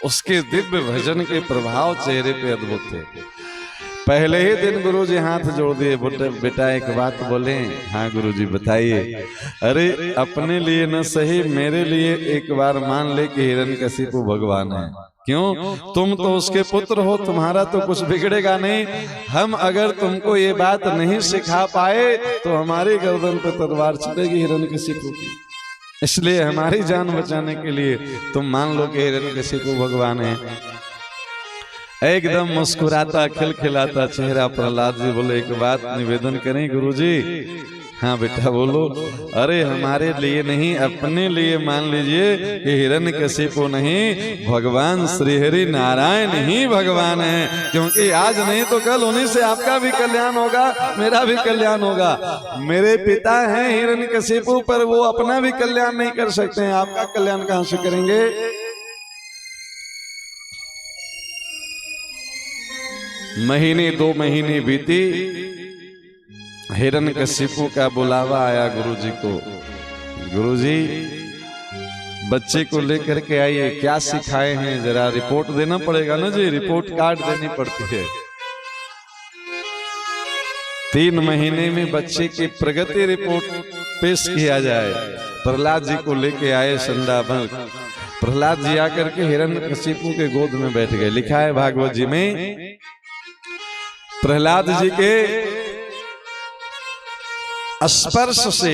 उसके दिव्य भजन के प्रभाव चेहरे पे अद्भुत थे। पहले ही दिन गुरुजी हाथ जोड़ दिए, बेटा एक बात बोले। हाँ गुरुजी बताइए। अरे अपने लिए न सही मेरे लिए एक बार मान ले कि हिरण्यकशिपु भगवान है। क्यों? तुम तो उसके पुत्र हो, तुम्हारा तो कुछ बिगड़ेगा नहीं। हम अगर तुमको ये बात नहीं सिखा पाए तो हमारी गर्दन पे तलवार चलेगी हिरण्यकशिपु की। इसलिए हमारी जान बचाने के लिए तुम मान लो कि हिरण्यकशिपु भगवान है। एकदम मुस्कुराता खिलखिलाता चेहरा प्रहलाद जी बोले, एक बात निवेदन करें गुरुजी, हाँ बेटा बोलो। अरे हमारे लिए नहीं, अपने लिए मान लीजिए कि हिरण्यकशिपु नहीं, भगवान श्री हरि नारायण ही भगवान है। क्योंकि आज नहीं तो कल उन्हीं से आपका भी कल्याण होगा, मेरा भी कल्याण होगा। मेरे पिता हैं हिरण्यकशिपु, पर वो अपना भी कल्याण नहीं कर सकते हैं, आपका कल्याण कहां से करेंगे। महीने 2 महीने बीती, हिरण्यकशिपु का बुलावा आया गुरुजी को। गुरुजी बच्चे को लेकर के आइए, क्या सिखाए हैं जरा रिपोर्ट देना पड़ेगा ना जी, रिपोर्ट कार्ड देनी पड़ती है। 3 महीने में बच्चे की प्रगति रिपोर्ट पेश किया जाए। प्रहलाद जी को लेके आए संदाभर। प्रहलाद जी आकर के हिरण्यकशिपु के गोद में बैठ गए। लिखा है भागवत जी में, प्रहलाद जी के स्पर्श से